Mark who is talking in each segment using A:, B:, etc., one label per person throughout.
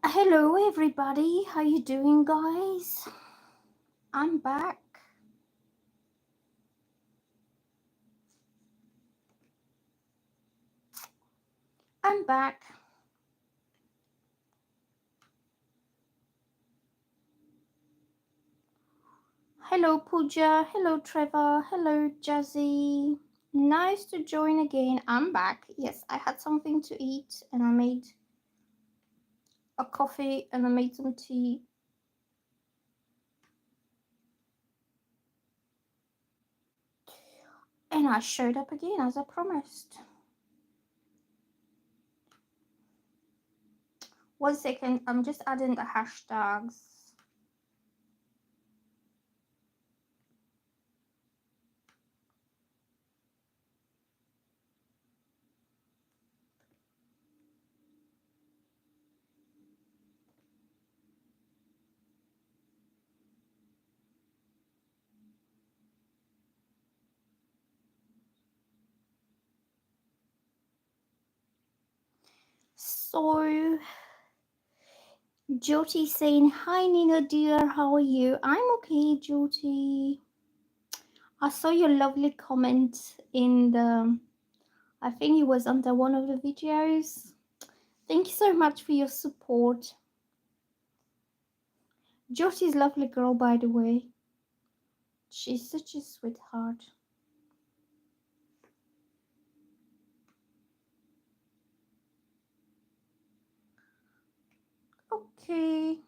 A: Hello everybody, how you doing guys? I'm back. I'm back. Hello Pooja, hello Trevor, hello Jazzy. Nice to join again. I'm back. Yes, I had something to eat and I made a coffee and I made some tea. And I showed up again as I promised. 1 second, I'm just adding the hashtags. So Jyoti saying, hi Nina dear, how are you? I'm okay, Jyoti. I saw your lovely comment in the, I think it was under one of the videos. Thank you so much for your support. Jyoti's lovely girl, by the way. She's such a sweetheart. Okay.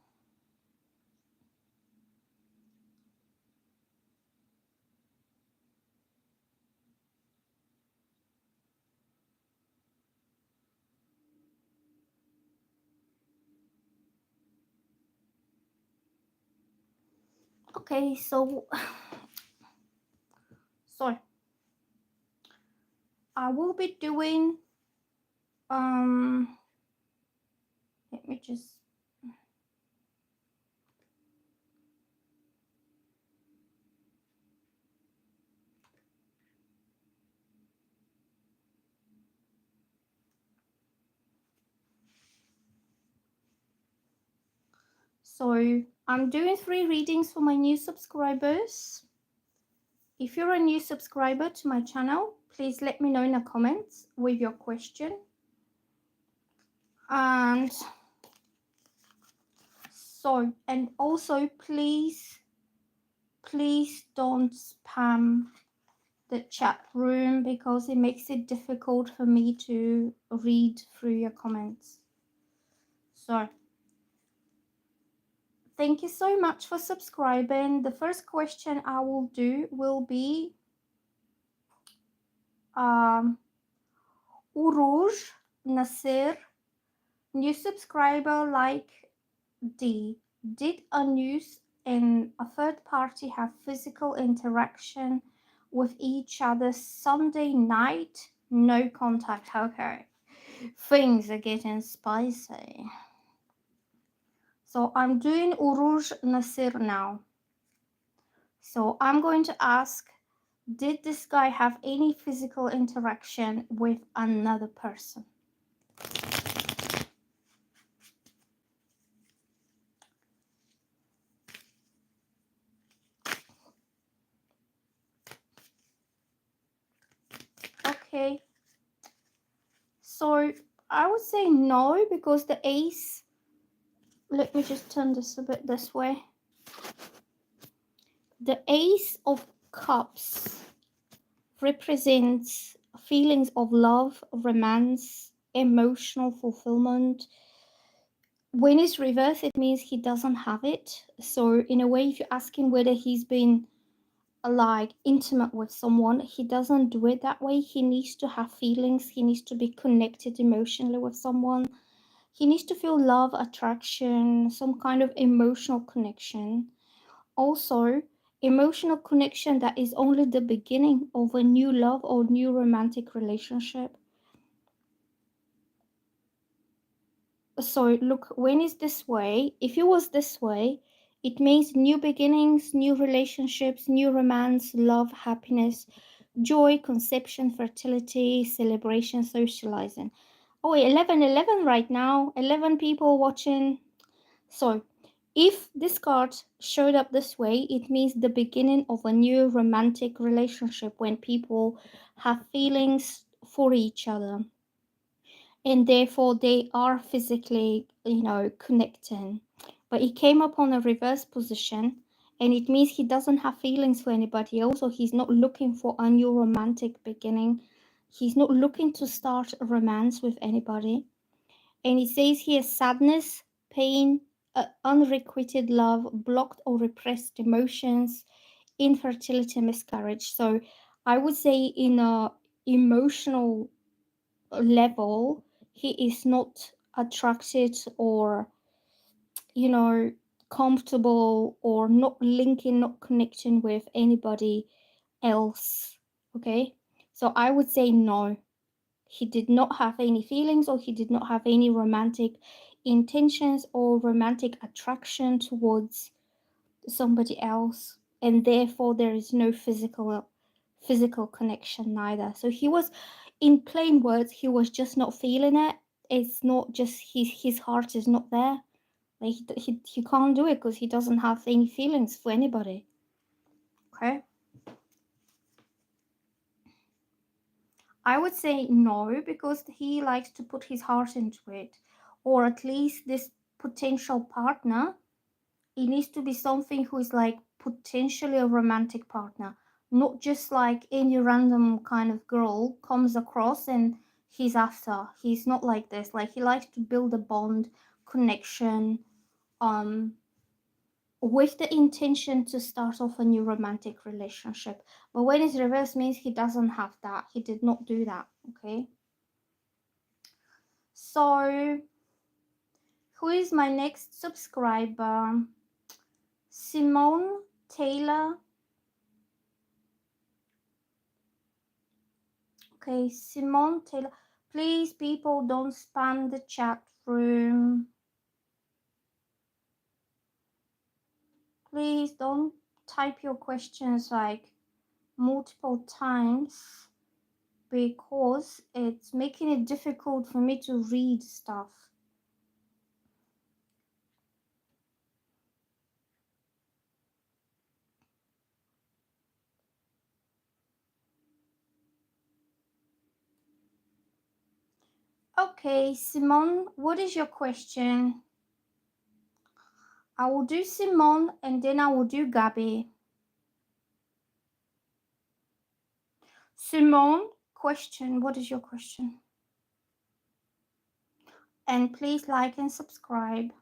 A: Okay, so I will be doing let me just so I'm doing 3 readings for my new subscribers. If you're a new subscriber to my channel, please let me know in the comments with your question. And so, and also please don't spam the chat room because it makes it difficult for me to read through your comments. So thank you so much for subscribing. The first question I will do will be Uruj Nasir, new subscriber, like D. Did a news and a third party have physical interaction with each other Sunday night? No contact. Okay. Things are getting spicy. So I'm doing Uruj Nasir now. So I'm going to ask, did this guy have any physical interaction with another person? Okay. So I would say no, because the ace, let me just turn this a bit this way. The Ace of Cups represents feelings of love, romance, emotional fulfillment. When it's reversed, it means he doesn't have it. So, in a way, if you ask him whether he's been like intimate with someone, he doesn't do it that way. He needs to have feelings, he needs to be connected emotionally with someone. He needs to feel love, attraction, some kind of emotional connection. Also, emotional connection that is only the beginning of a new love or new romantic relationship. So, look, when it's this way, if it was this way, it means new beginnings, new relationships, new romance, love, happiness, joy, conception, fertility, celebration, socializing. Oh, wait, 11 right now, 11 people watching. So, if this card showed up this way, it means the beginning of a new romantic relationship when people have feelings for each other and therefore they are physically, connecting. But he came up on a reverse position and it means he doesn't have feelings for anybody else, or he's not looking for a new romantic beginning. He's not looking to start a romance with anybody. And it says here sadness, pain, unrequited love, blocked or repressed emotions, infertility, miscarriage. So I would say in a emotional level, he is not attracted or, you know, comfortable or not linking, not connecting with anybody else. Okay. So I would say no. He did not have any feelings, or he did not have any romantic intentions or romantic attraction towards somebody else, and therefore there is no physical connection neither. So he was, in plain words, he was just not feeling it. It's not just his heart is not there. Like he can't do it because he doesn't have any feelings for anybody. Okay. I would say no, because he likes to put his heart into it, or at least this potential partner, it needs to be something who is like potentially a romantic partner, not just like any random kind of girl comes across and he's after. He's not like this. Like, he likes to build a bond, connection, um, with the intention to start off a new romantic relationship. But when it's reversed, means he doesn't have that. He did not do that. Okay. So, who is my next subscriber? Simone Taylor. Okay, Simone Taylor. Please, people, don't spam the chat room. Please don't type your questions like multiple times, because it's making it difficult for me to read stuff. Okay, Simone, what is your question? I will do Simone and then I will do Gabby. Simone, question. What is your question? And please like and subscribe.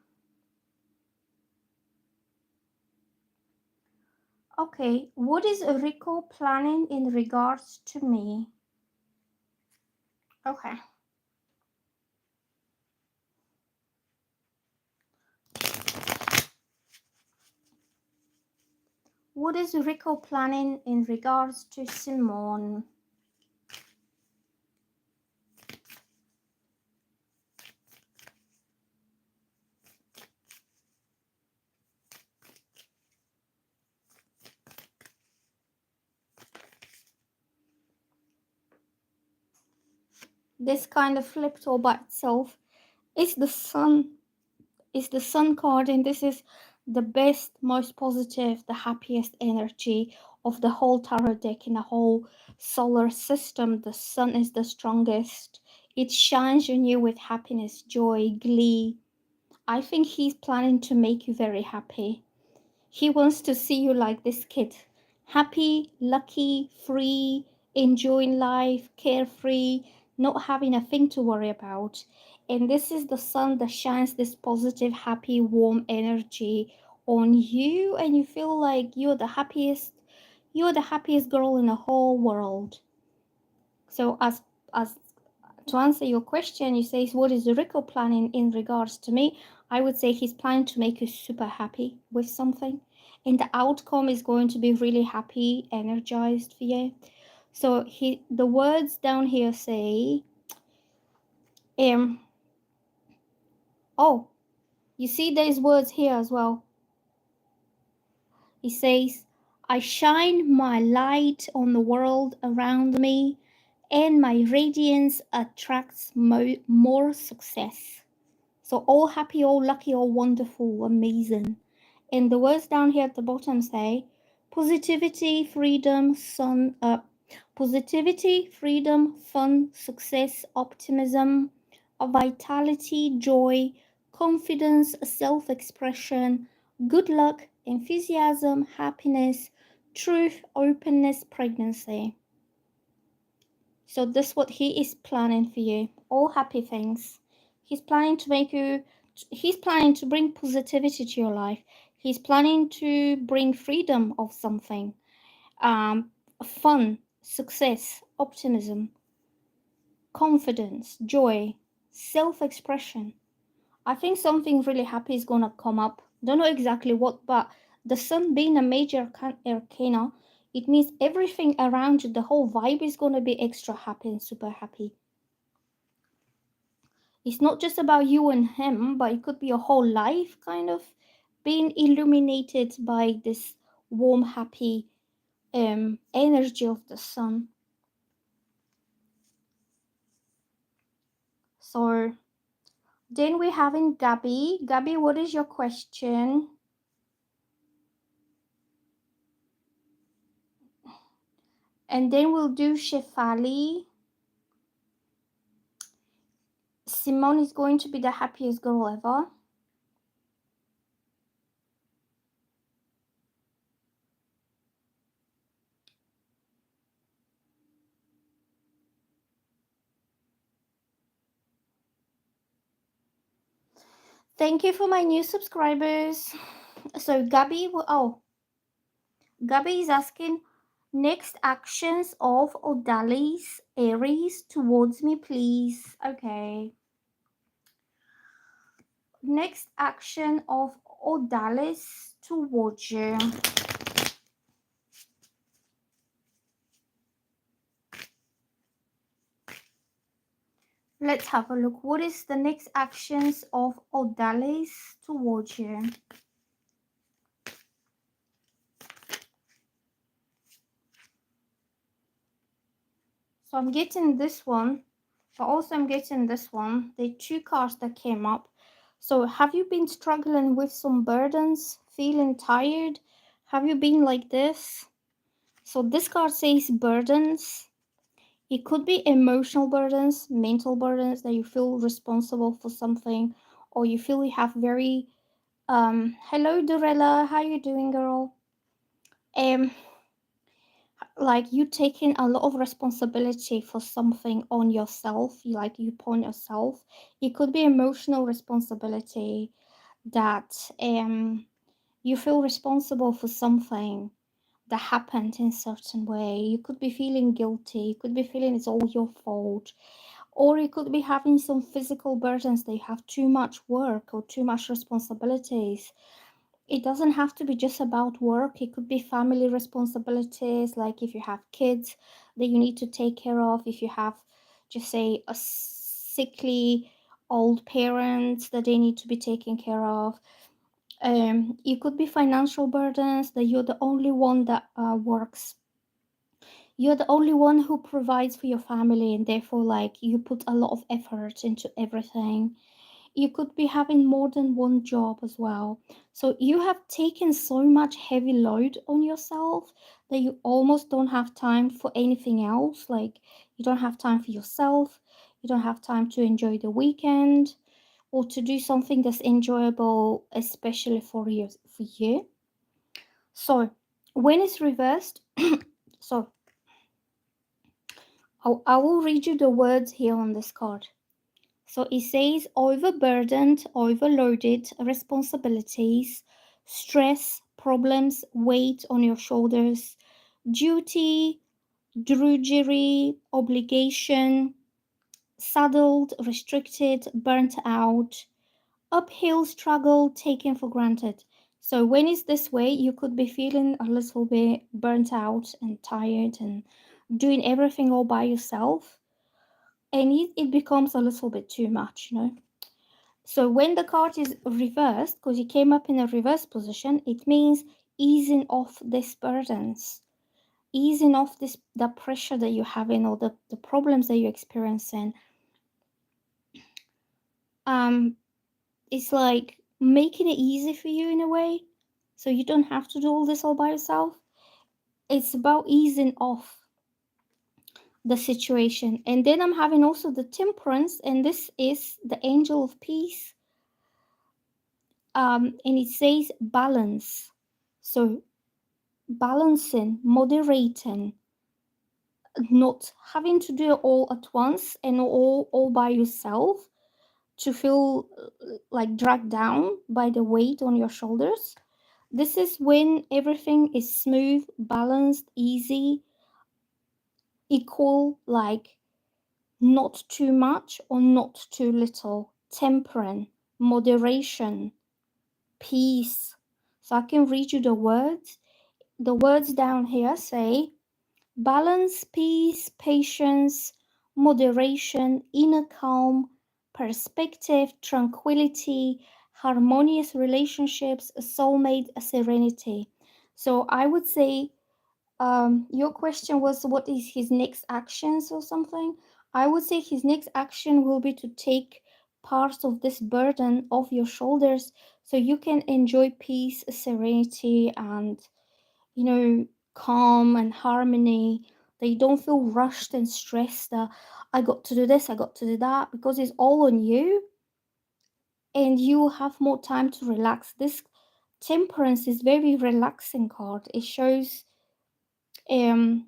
A: Okay, what is Rico planning in regards to me? Okay. What is Rico planning in regards to Simone? This kind of flipped all by itself. It's the sun. It's the sun card, and this is the best, most positive, the happiest energy of the whole tarot deck in the whole solar system. The sun is the strongest. It shines on you with happiness, joy, glee. I think he's planning to make you very happy. He wants to see you like this kid, happy, lucky, free, enjoying life, carefree, not having a thing to worry about. And this is the sun that shines this positive, happy, warm energy on you, and you feel like you're the happiest girl in the whole world. So as to answer your question, you say, what is Rico planning in regards to me? I would say he's planning to make you super happy with something, and the outcome is going to be really happy, energized for you. So the words down here say, um, oh, you see these words here as well. He says, I shine my light on the world around me, and my radiance attracts more success. So all happy, all lucky, all wonderful, amazing. And the words down here at the bottom say positivity, freedom, positivity, freedom, fun, success, optimism, vitality, joy, confidence, self-expression, good luck, enthusiasm, happiness, truth, openness, pregnancy. So this is what he is planning for you. All happy things. He's planning to make you, he's planning to bring positivity to your life. He's planning to bring freedom of something. Um, Fun, success, optimism, confidence, joy, self-expression. I think something really happy is gonna come up. Don't know exactly what, but the sun being a major arcana, it means everything around you, the whole vibe is gonna be extra happy and super happy. It's not just about you and him, but it could be your whole life kind of being illuminated by this warm, happy energy of the sun. So then we're having Gabby. Gabby, what is your question? And then we'll do Shefali. Simone is going to be the happiest girl ever. Thank you for my new subscribers. So Gabby, Gabby is asking, next actions of Odalis Aries towards me, please. Okay. Next action of Odalis towards you. Let's have a look. What is the next actions of Odalis towards you? So I'm getting this one, but also I'm getting this one. The two cards that came up. So have you been struggling with some burdens, feeling tired? Have you been like this? So this card says burdens. It could be emotional burdens, mental burdens, that you feel responsible for something, or you feel you have very hello Dorella, how you doing, girl? Um like you taking a lot of responsibility for something on yourself, like you upon yourself. It could be emotional responsibility that you feel responsible for something that happened in a certain way. You could be feeling guilty, you could be feeling it's all your fault, or you could be having some physical burdens that you have too much work or too much responsibilities. It doesn't have to be just about work. It could be family responsibilities, like if you have kids that you need to take care of, if you have, just say, a sickly old parents that they need to be taken care of. It could be financial burdens that you're the only one that works. You're the only one who provides for your family, and therefore, like, you put a lot of effort into everything. You could be having more than one job as well. So you have taken so much heavy load on yourself that you almost don't have time for anything else. Like, you don't have time for yourself, you don't have time to enjoy the weekend or to do something that's enjoyable, especially for you. So when it's reversed, so I will read you the words here on this card. So it says overburdened, overloaded responsibilities, stress, problems, weight on your shoulders, duty, drudgery, obligation, saddled, restricted, burnt out, uphill struggle, taken for granted. So when it's this way, you could be feeling a little bit burnt out and tired and doing everything all by yourself. And it becomes a little bit too much. So when the card is reversed, because it came up in a reverse position, it means easing off these burdens, easing off the pressure that you're having or the problems that you're experiencing. Um, it's like making it easy for you in a way, so you don't have to do all this all by yourself. It's about easing off the situation. And then I'm having also the temperance, and this is the angel of peace. And it says balance. So balancing, moderating, not having to do it all at once and all by yourself to feel like dragged down by the weight on your shoulders. This is when everything is smooth, balanced, easy, equal, like not too much or not too little, tempering, moderation, peace. So I can read you the words. The words down here say balance, peace, patience, moderation, inner calm, perspective, tranquility, harmonious relationships, soulmate, serenity. So I would say your question was what is his next actions or something? I would say his next action will be to take part of this burden off your shoulders so you can enjoy peace, serenity, and calm and harmony. They don't feel rushed and stressed that I got to do this, I got to do that, because it's all on you and you have more time to relax. This temperance is very relaxing card. Um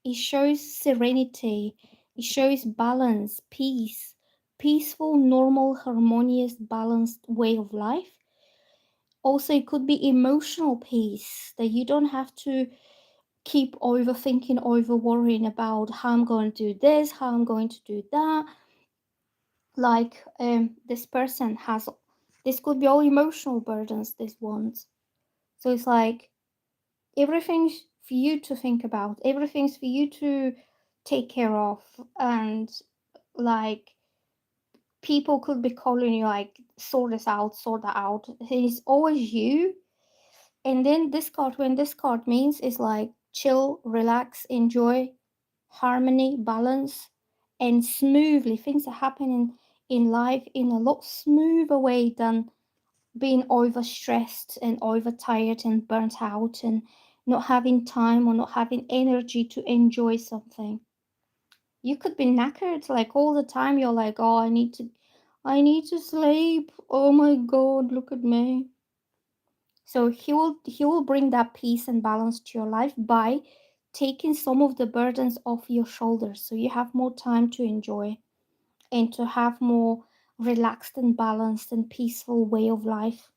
A: it shows serenity, it shows balance, peace, peaceful, normal, harmonious, balanced way of life. Also, it could be emotional peace that you don't have to keep overthinking, over worrying about how I'm going to do this, how I'm going to do that. Like this person has, this could be all emotional burdens, this ones. So it's like everything's for you to think about, everything's for you to take care of. And like people could be calling you, like, sort this out, sort that out. It's always you. And then this card, when this card means is like chill, relax, enjoy, harmony, balance, and smoothly. Things are happening in life in a lot smoother way than being overstressed and overtired and burnt out and not having time or not having energy to enjoy something. You could be knackered like all the time. You're like, oh, I need to sleep. Oh my god, look at me. So he will bring that peace and balance to your life by taking some of the burdens off your shoulders so you have more time to enjoy and to have more relaxed and balanced and peaceful way of life.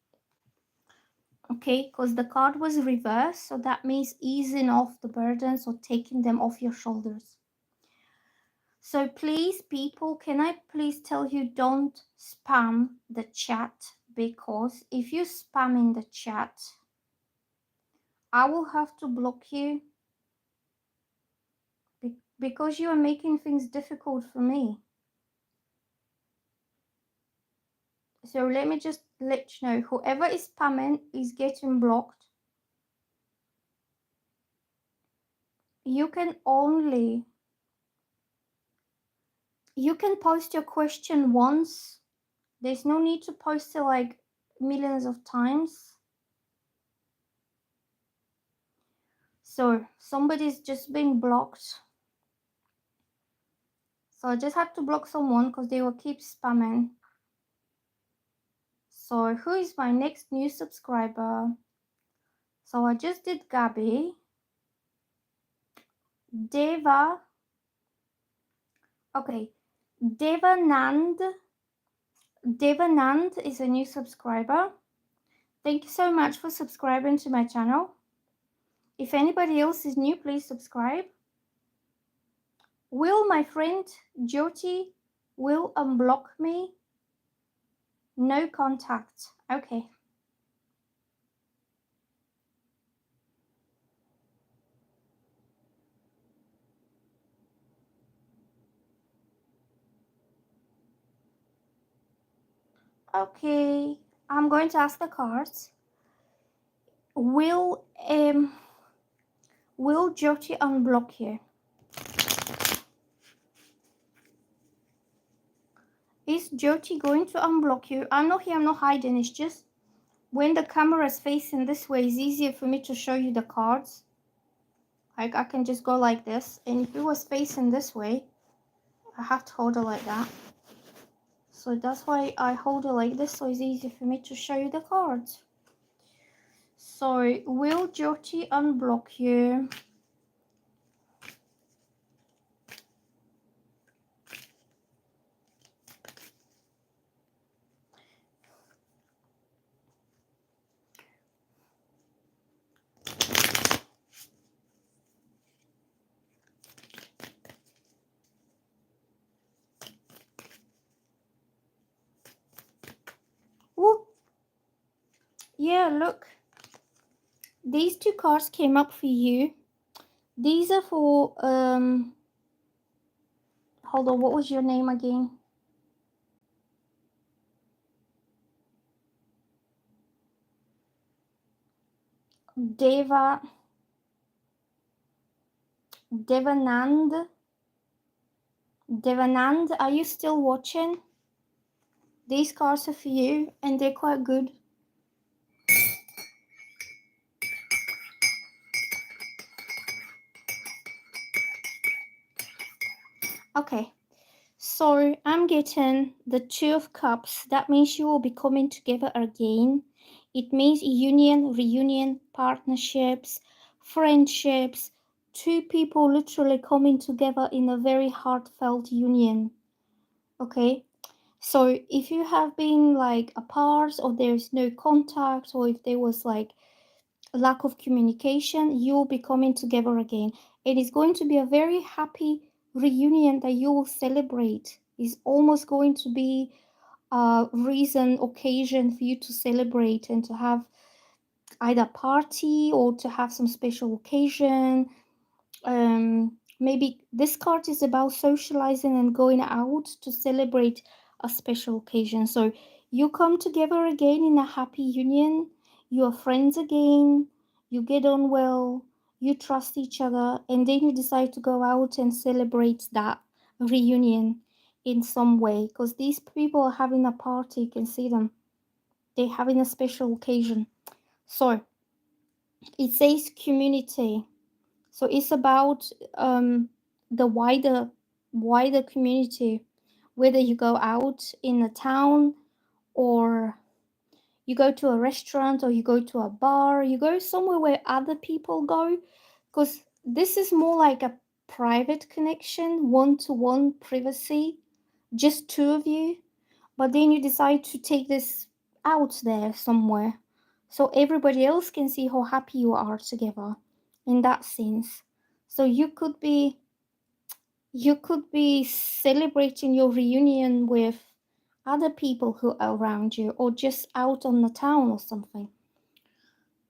A: Okay, because the card was reversed, so that means easing off the burdens or taking them off your shoulders. So please, people, can I please tell you, don't spam the chat, because if you spam in the chat, I will have to block you because you are making things difficult for me. So let me just let you know, whoever is spamming is getting blocked. you can post your question once. There's no need to post it like millions of times. So somebody's just being blocked. So I just had to block someone because they will keep spamming. So who is my next new subscriber? So I just did Gabby. Deva. Okay. Devanand is a new subscriber. Thank you so much for subscribing to my channel. If anybody else is new, please subscribe. Will my friend Jyoti will unblock me? No contact. Okay. Okay. I'm going to ask the cards. Will Jyoti unblock you? Is Jyoti going to unblock you? I'm not here, I'm not hiding. It's just when the camera is facing this way, it's easier for me to show you the cards. Like I can just go like this. And if it was facing this way, I have to hold it like that. So that's why I hold it like this, so it's easy for me to show you the cards. So will Jyoti unblock you? Whoop. Yeah, look. These two cards came up for you. These are for hold on, what was your name again? Devanand. Devanand, are you still watching? These cards are for you and they're quite good. Okay, so I'm getting the Two of Cups. That means you will be coming together again. It means union, reunion, partnerships, friendships, two people literally coming together in a very heartfelt union. Okay, so if you have been like apart or there's no contact, or if there was like lack of communication, you'll be coming together again. It is going to be a very happy reunion that you will celebrate. It's almost going to be a reason, occasion for you to celebrate and to have either party or to have some special occasion. Maybe this card is about socializing and going out to celebrate a special occasion. So you come together again in a happy union. You are friends again. You get on well. You trust each other, and then you decide to go out and celebrate that reunion in some way. Because these people are having a party. You can see them. They're having a special occasion. So it says community. So it's about the wider community, whether you go out in a town or you go to a restaurant or you go to a bar, you go somewhere where other people go, because this is more like a private connection, one-to-one privacy, just two of you. But then you decide to take this out there somewhere so everybody else can see how happy you are together in that sense. So you could be celebrating your reunion with other people who are around you, or just out on the town or something.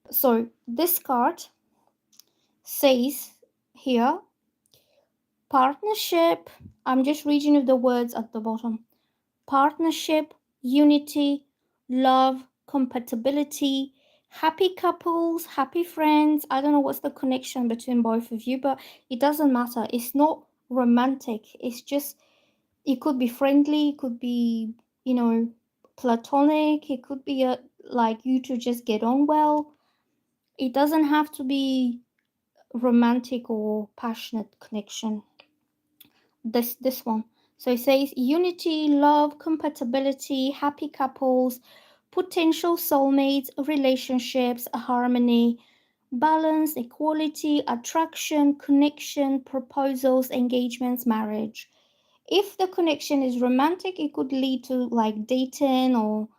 A: So this card says here, partnership. I'm just reading you the words at the bottom. Partnership, unity, love, compatibility, Happy couples, happy friends. I don't know what's the connection between both of you, but it doesn't matter. It's not romantic. It's just, it could be friendly, it could be, you know, platonic, it could be like you two just get on well. It doesn't have to be romantic or passionate connection. This one. So it says unity, love, compatibility, happy couples, potential soulmates, relationships, harmony, balance, equality, attraction, connection, proposals, engagements, marriage. If the connection is romantic, it could lead to like dating, or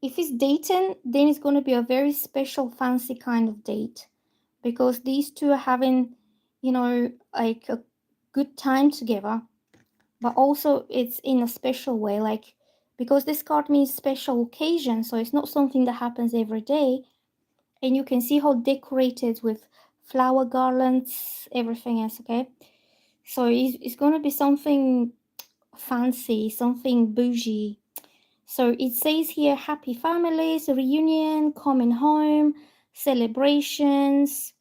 A: if it's dating, then it's going to be a very special, fancy kind of date because these two are having, you know, like a good time together, but also it's in a special way, like because this card means special occasion, so it's not something that happens every day. And you can see how decorated with flower garlands, everything else, okay? So it's going to be something fancy, something bougie. So it says here happy families, reunion, coming home, celebrations,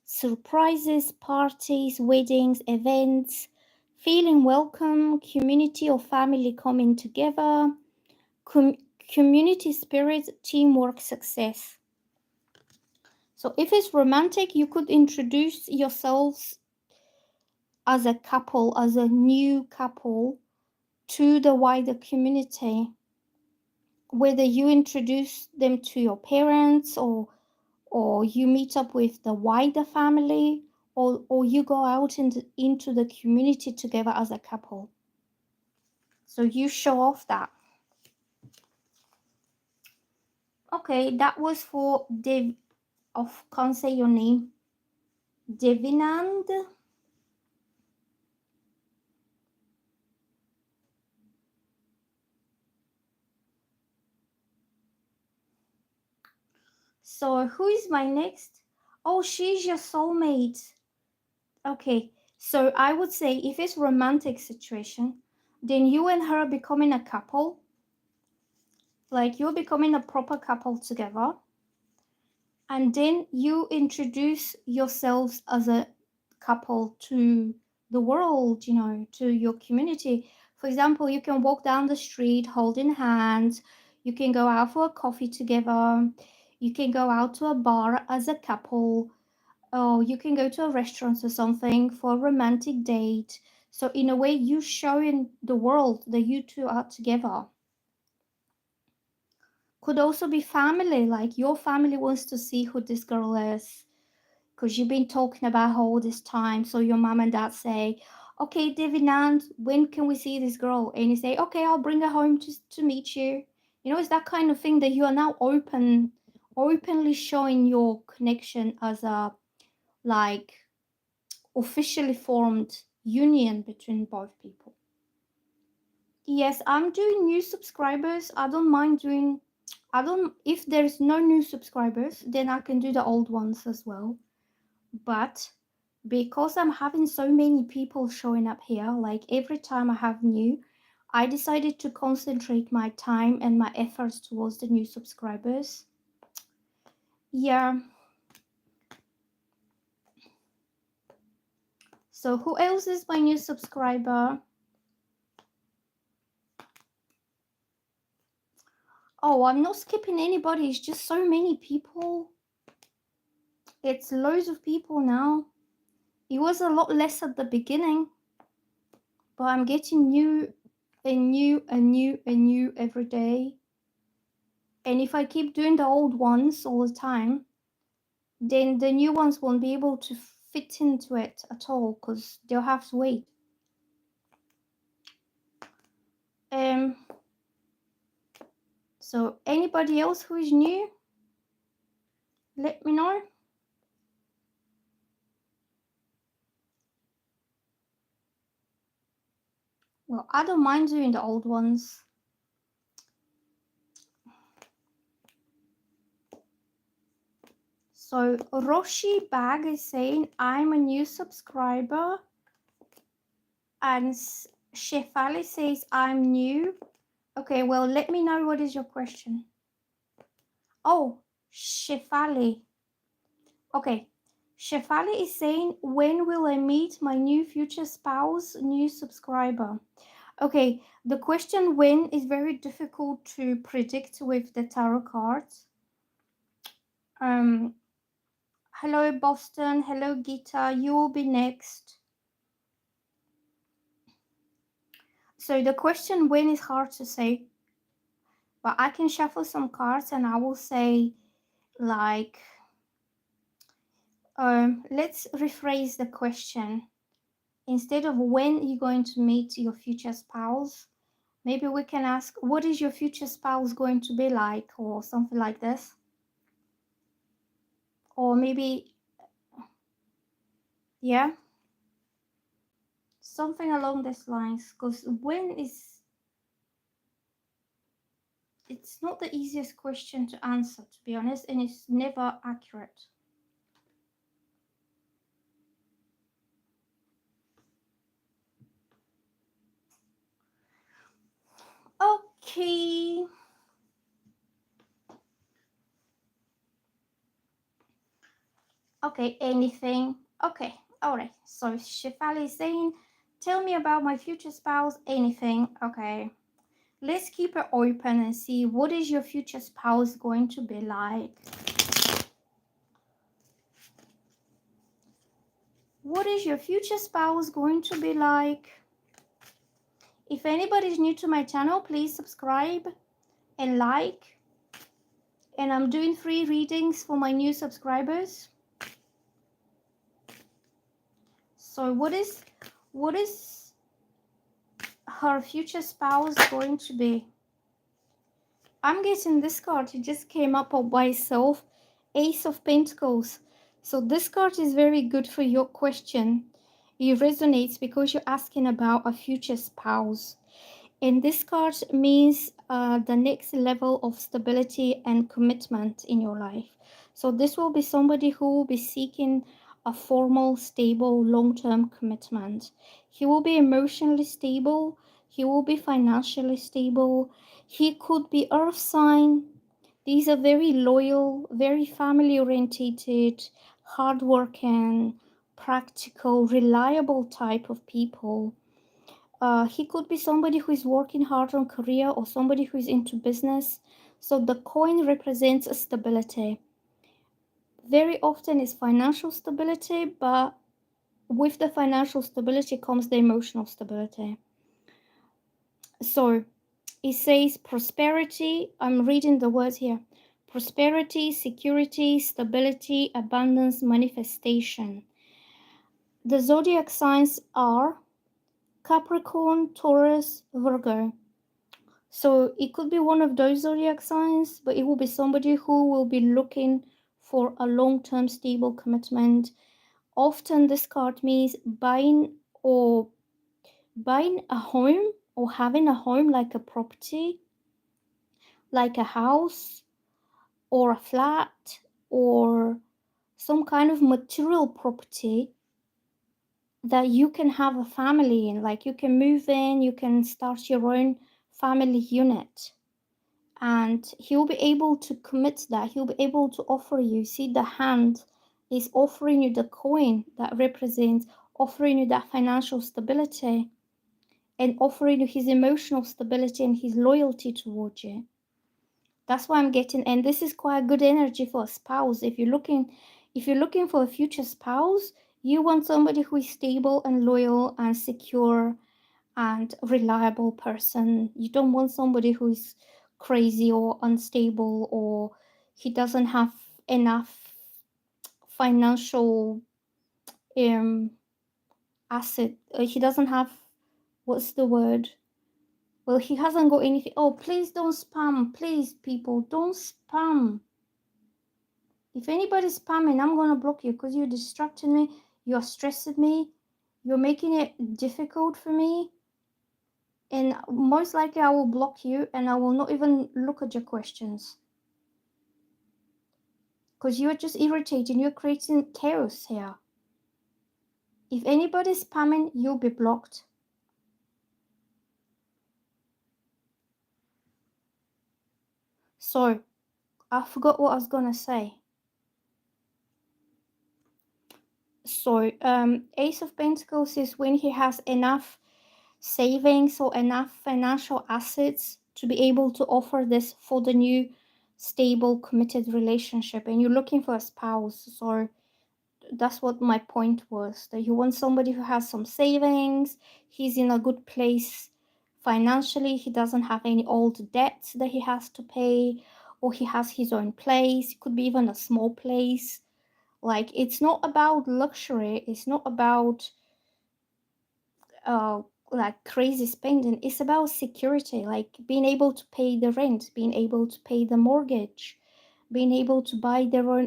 A: surprises, parties, weddings, events, feeling welcome, community or family coming together, com- community spirit, teamwork, success. So if it's romantic, you could introduce yourselves as a couple, as a new couple to the wider community, whether you introduce them to your parents or you meet up with the wider family, or you go out into the community together as a couple. So you show off that. Okay, that was for Dev of can't say your name. Devinand. So who is my next? Oh, she's your soulmate. Okay, so I would say if it's romantic situation, then you and her becoming a couple, like you're becoming a proper couple together, and then you introduce yourselves as a couple to the world, you know, to your community. For example, you can walk down the street holding hands, you can go out for a coffee together, you can go out to a bar as a couple, or you can go to a restaurant or something for a romantic date. So in a way, you showing the world that you two are together. Could also be family, like your family wants to see who this girl is because you've been talking about her all this time. So your mom and dad say, okay, Divinand, when can we see this girl? And you say, okay, I'll bring her home to meet you. You know, it's that kind of thing that you are now openly showing your connection as a like officially formed union between both people. Yes, I'm doing new subscribers. I don't mind doing, I don't, if there's no new subscribers, then I can do the old ones as well. But because I'm having so many people showing up here, like every time I have new, I decided to concentrate my time and my efforts towards the new subscribers. Yeah. So who else is my new subscriber? Oh, I'm not skipping anybody. It's just so many people. It's loads of people now. It was a lot less at the beginning, but I'm getting new and new and new and new every day. And if I keep doing the old ones all the time, then the new ones won't be able to fit into it at all because they'll have to wait. Um. So anybody else who is new, let me know. Well, I don't mind doing the old ones. So Roshi Bag is saying I'm a new subscriber, and Shefali says I'm new. Okay, well let me know what is your question. Oh, Shefali. Okay. Shefali is saying, when will I meet my new future spouse, new subscriber? Okay, the question when is very difficult to predict with the tarot cards. Um, Hello, Boston. Hello, Gita. You will be next. So the question when is hard to say, but I can shuffle some cards and I will say, like, let's rephrase the question. Instead of when you're going to meet your future spouse, maybe we can ask, what is your future spouse going to be like, or something like this. Or maybe, yeah, something along these lines, because when is, it's not the easiest question to answer, to be honest, and it's never accurate. Okay. Okay, anything. Okay, all right. So Shefali is saying, tell me about my future spouse, anything. Okay. Let's keep it open and see what is your future spouse going to be like. What is your future spouse going to be like? If anybody is new to my channel, please subscribe and like. And I'm doing free readings for my new subscribers. So what is her future spouse going to be? I'm getting this card. It just came up by itself. Ace of Pentacles. So this card is very good for your question. It resonates because you're asking about a future spouse. And this card means the next level of stability and commitment in your life. So this will be somebody who will be seeking a formal, stable, long-term commitment. He will be emotionally stable. He will be financially stable. He could be earth sign. These are very loyal, very family-oriented, hardworking, practical, reliable type of people. He could be somebody who is working hard on career or somebody who is into business. So the coin represents a stability. Very often is financial stability, but with the financial stability comes the emotional stability. So it says prosperity. I'm reading the words here. Prosperity, security, stability, abundance, manifestation. The zodiac signs are Capricorn, Taurus, Virgo. So it could be one of those zodiac signs, but it will be somebody who will be looking for a long-term stable commitment. Often this card means buying a home or having a home, like a property, like a house or a flat or some kind of material property that you can have a family in, like you can move in, you can start your own family unit. And he'll be able to commit that. He'll be able to offer you. See, the hand is offering you the coin that represents offering you that financial stability and offering you his emotional stability and his loyalty towards you. That's why I'm getting, and this is quite good energy for a spouse. If you're looking for a future spouse, you want somebody who is stable and loyal and secure and reliable person. You don't want somebody who's crazy or unstable, or he doesn't have enough financial asset. He doesn't have, what's the word? Well, he hasn't got anything. Oh, please don't spam. Please, people, don't spam. If anybody's spamming, I'm gonna block you because you're distracting me. You're stressing me. You're making it difficult for me. And most likely I will block you and I will not even look at your questions. Because you're just irritating, you're creating chaos here. If anybody's spamming, you'll be blocked. So, I forgot what I was gonna say. So, Ace of Pentacles is when he has enough savings or enough financial assets to be able to offer this for the new stable committed relationship, and you're looking for a spouse. So that's what my point was, that you want somebody who has some savings, he's in a good place financially, he doesn't have any old debts that he has to pay, or he has his own place. It could be even a small place. Like, it's not about luxury, it's not about uh like crazy spending, it's about security, like being able to pay the rent, being able to pay the mortgage, being able to buy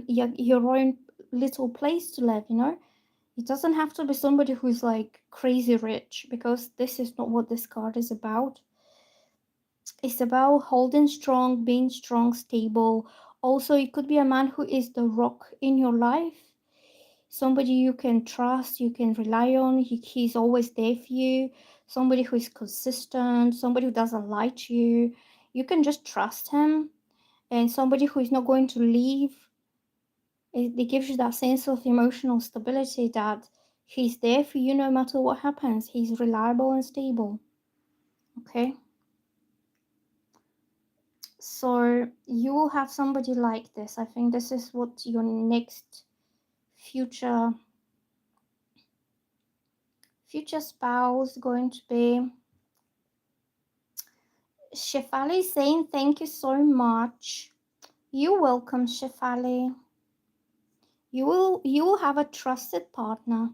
A: your own little place to live, you know. It doesn't have to be somebody who's like crazy rich, because this is not what this card is about. It's about holding strong, being strong, stable. Also, it could be a man who is the rock in your life, somebody you can trust, you can rely on. He's always there for you, somebody who is consistent, somebody who doesn't lie to you. You can just trust him, and somebody who is not going to leave. It gives you that sense of emotional stability, that he's there for you no matter what happens. He's reliable and stable. Okay? So you will have somebody like this. I think this is what your next future spouse going to be. Shefali saying thank you so much. You're welcome, Shefali. You will have a trusted partner.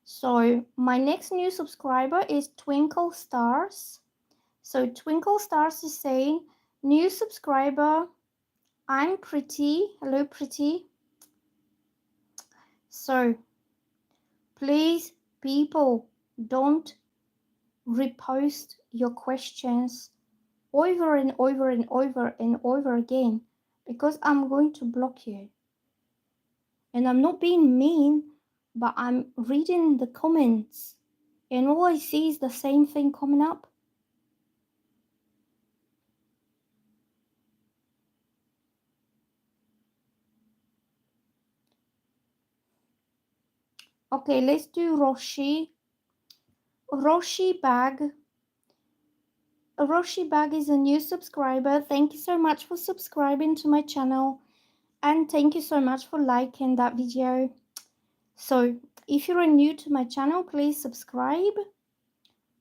A: So my next new subscriber is Twinkle Stars. So Twinkle Stars is saying, new subscriber, I'm pretty. Hello, pretty. So please, people, don't repost your questions over and over and over and over again, because I'm going to block you. And I'm not being mean, but I'm reading the comments, and all I see is the same thing coming up. Okay, let's do Roshi. Roshi Bag. Roshi Bag is a new subscriber. Thank you so much for subscribing to my channel, and thank you so much for liking that video. So if you're new to my channel, please subscribe.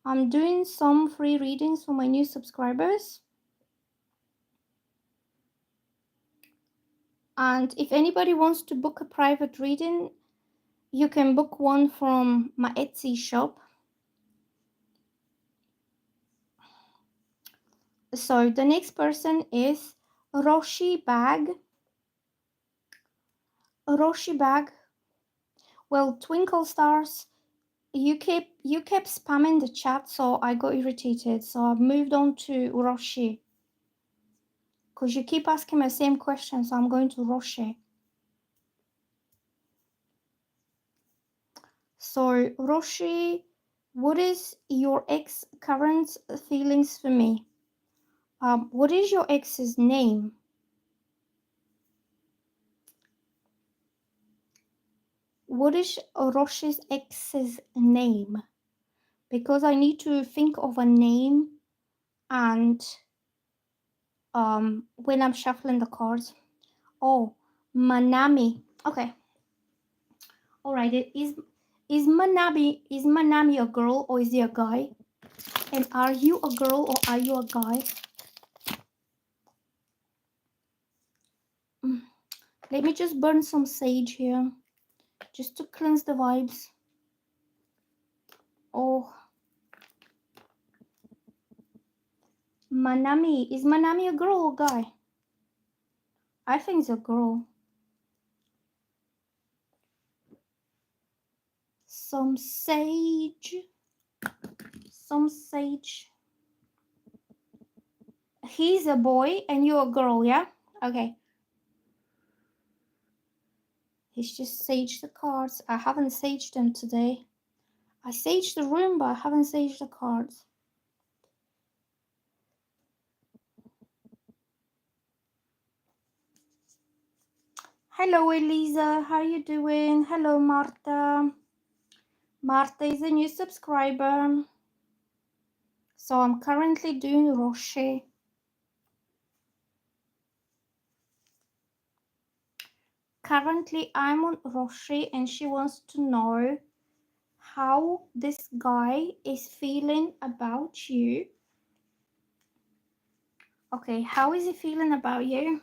A: I'm doing some free readings for my new subscribers. And if anybody wants to book a private reading, you can book one from my Etsy shop. So the next person is Roshi Bag. Roshi Bag. Well, Twinkle Stars, you kept spamming the chat, so I got irritated. So I've moved on to Roshi, because you keep asking my same question, so I'm going to Roshi. So Roshi, what is your ex current feelings for me? What is your ex's name? What is Roshi's ex's name? Because I need to think of a name, and when I'm shuffling the cards. Oh, Manami. Okay. All right. Is Manami a girl, or is he a guy? And are you a girl, or are you a guy? Let me just burn some sage here, just to cleanse the vibes. Oh, Manami. Is Manami a girl or guy? I think it's a girl. Some sage. Some sage. He's a boy and you're a girl, yeah? Okay. He's just saged the cards. I haven't saged them today. I saged the room, but I haven't saged the cards. Hello, Elisa. How you doing? Hello, Marta. Marta is a new subscriber. So I'm currently doing Roshi. Currently, I'm on Roshi and she wants to know how this guy is feeling about you. Okay, how is he feeling about you?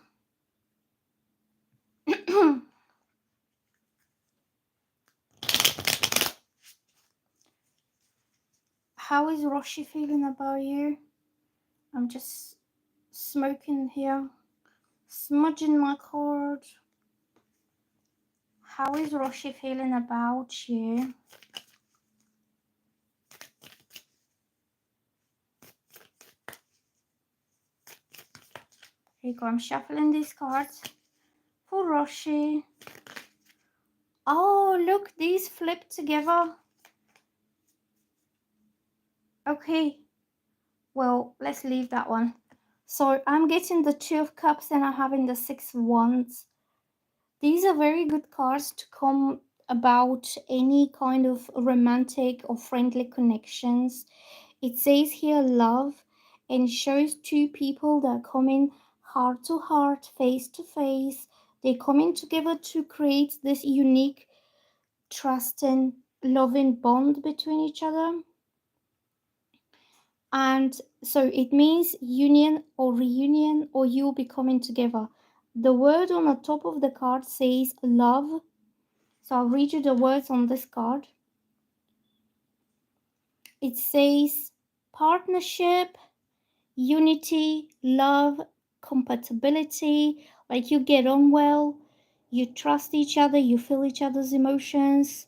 A: How is Roshi feeling about you? I'm just smoking here, smudging my card. How is Roshi feeling about you? Here you go, I'm shuffling these cards for Roshi. Oh, look, these flip together. Okay, well, let's leave that one. So I'm getting the Two of Cups and I'm having the Six of Wands. These are very good cards to come about any kind of romantic or friendly connections. It says here love and shows two people that are coming heart to heart, face to face. They're coming together to create this unique, trusting, loving bond between each other. And so it means union or reunion, or you'll be coming together. The word on the top of the card says love. So I'll read you the words on this card. It says partnership, unity, love, compatibility, like you get on well, you trust each other, you feel each other's emotions.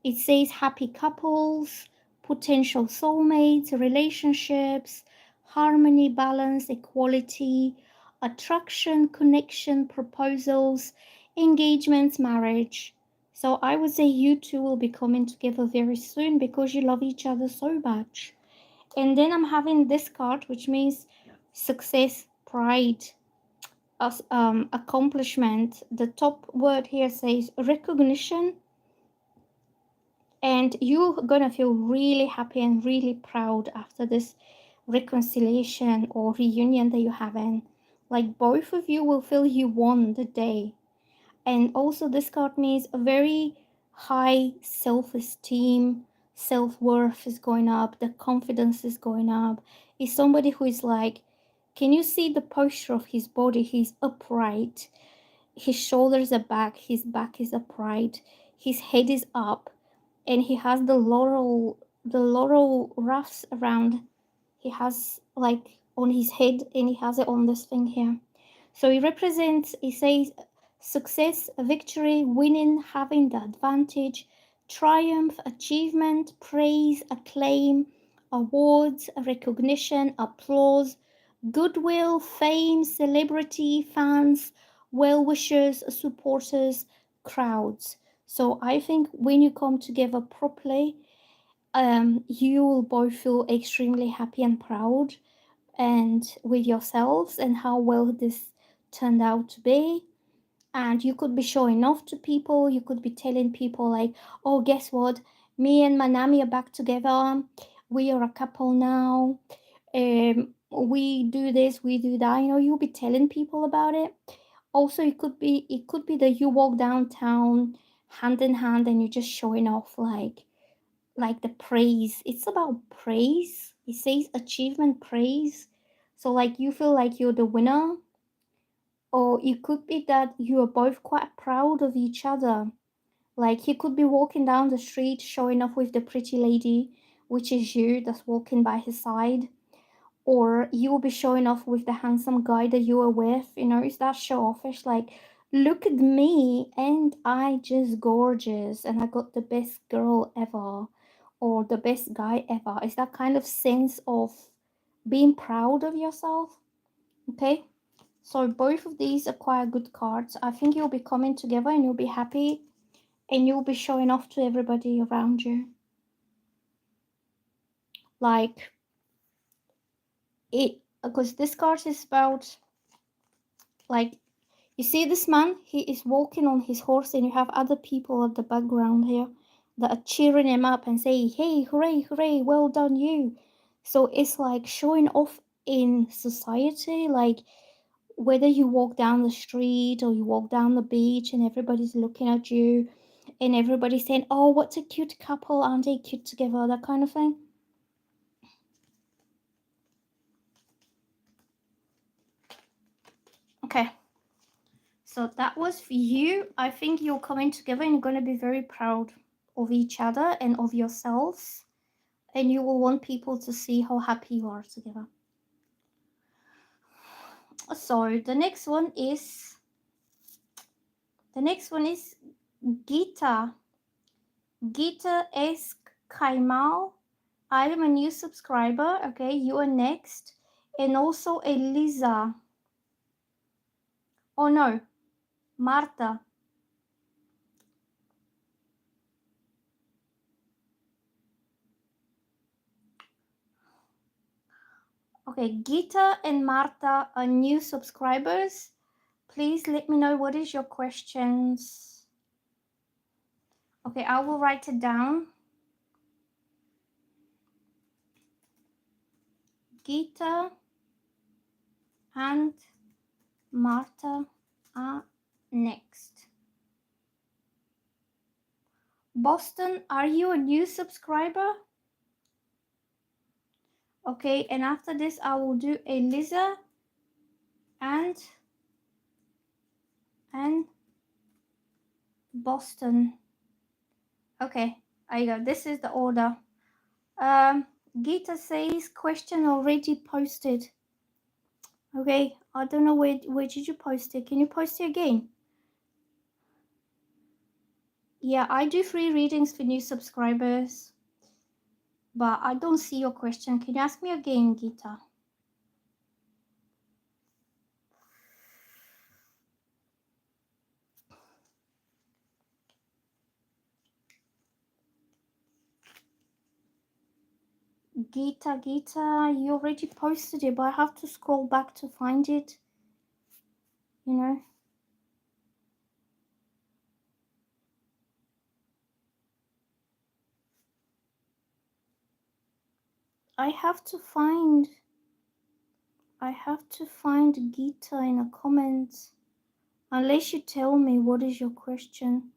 A: It says happy couples, potential soulmates, relationships, harmony, balance, equality, attraction, connection, proposals, engagements, marriage. So I would say you two will be coming together very soon because you love each other so much. And then I'm having this card, which means success, pride, accomplishment. The top word here says recognition, and you're gonna feel really happy and really proud after this reconciliation or reunion that you're having. Like both of you will feel you won the day. And also this card means a very high self-esteem, self-worth is going up, the confidence is going up. Is somebody who is like, can you see the posture of his body? He's upright, his shoulders are back, his back is upright, his head is up, and he has the laurel ruffs around. He has like on his head, and he has it on this thing here. So he represents, he says, success, victory, winning, having the advantage, triumph, achievement, praise, acclaim, awards, recognition, applause, goodwill, fame, celebrity, fans, well-wishers, supporters, crowds. So I think when you come together properly, you will both feel extremely happy and proud and with yourselves and how well this turned out to be. And you could be showing off to people, you could be telling people like, oh, guess what, me and Manami are back together, we are a couple now, we do this, we do that, you'll be telling people about it. Also it could be that you walk downtown hand in hand and you're just showing off like the praise. It's about praise. It says achievement, praise. So like you feel like you're the winner, or it could be that you are both quite proud of each other. Like he could be walking down the street showing off with the pretty lady, which is you, that's walking by his side. Or you will be showing off with the handsome guy that you are with. Is that show offish? Like, look at me, and I just gorgeous, and I got the best girl ever, or the best guy ever. Is that kind of sense of being proud of yourself? Okay, so both of these are quite good cards. I think you'll be coming together and you'll be happy, and you'll be showing off to everybody around you. Like it, because this card is about like You see this man? He is walking on his horse, and you have other people at the background here that are cheering him up and saying, "Hey, hooray, hooray, well done, you." So it's like showing off in society, like whether you walk down the street or you walk down the beach and everybody's looking at you and everybody's saying, "Oh, what a cute couple, aren't they cute together?" That kind of thing. Okay. So that was for you. I think you're coming together and you're going to be very proud of each other and of yourselves. And you will want people to see how happy you are together. So the next one is Gita. Gita S. Kaimal. I am a new subscriber. Okay, you are next. And also Eliza. Oh no, Marta. Okay, Gita and Marta are new subscribers. Please let me know what is your questions. Okay, I will write it down. Gita and Marta are next. Boston, are you a new subscriber? Okay, and after this I will do Eliza and Boston. Okay, I go. This is the order. Gita says question already posted. Okay, I don't know where did you post it. Can you post it again? Yeah, I do free readings for new subscribers, but I don't see your question. Can you ask me again, Gita? Gita, you already posted it, but I have to scroll back to find it. You know? I have to find Gita in a comment. Unless you tell me what is your question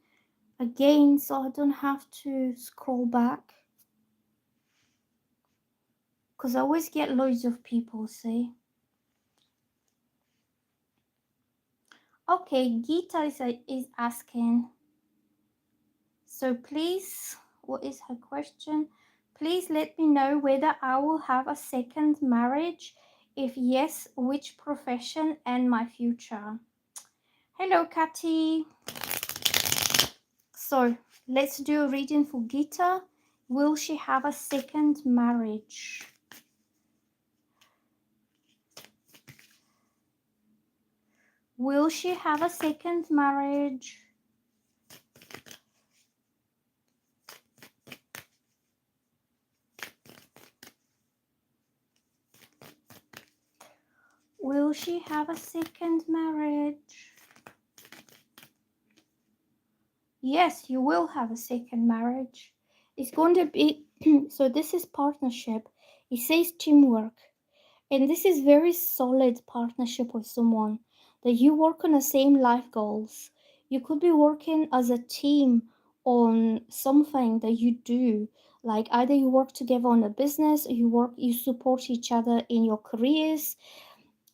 A: again, so I don't have to scroll back. Because I always get loads of people say. Okay, Gita is asking. So please, what is her question? Please let me know whether I will have a second marriage. If yes, which profession and my future. Hello, Katty. So let's do a reading for Gita. Will she have a second marriage? Will she have a second marriage? Will she have a second marriage? Yes, you will have a second marriage. It's going to be, so this is partnership. It says teamwork. And this is very solid partnership with someone that you work on the same life goals. You could be working as a team on something that you do. Like either you work together on a business or you support each other in your careers.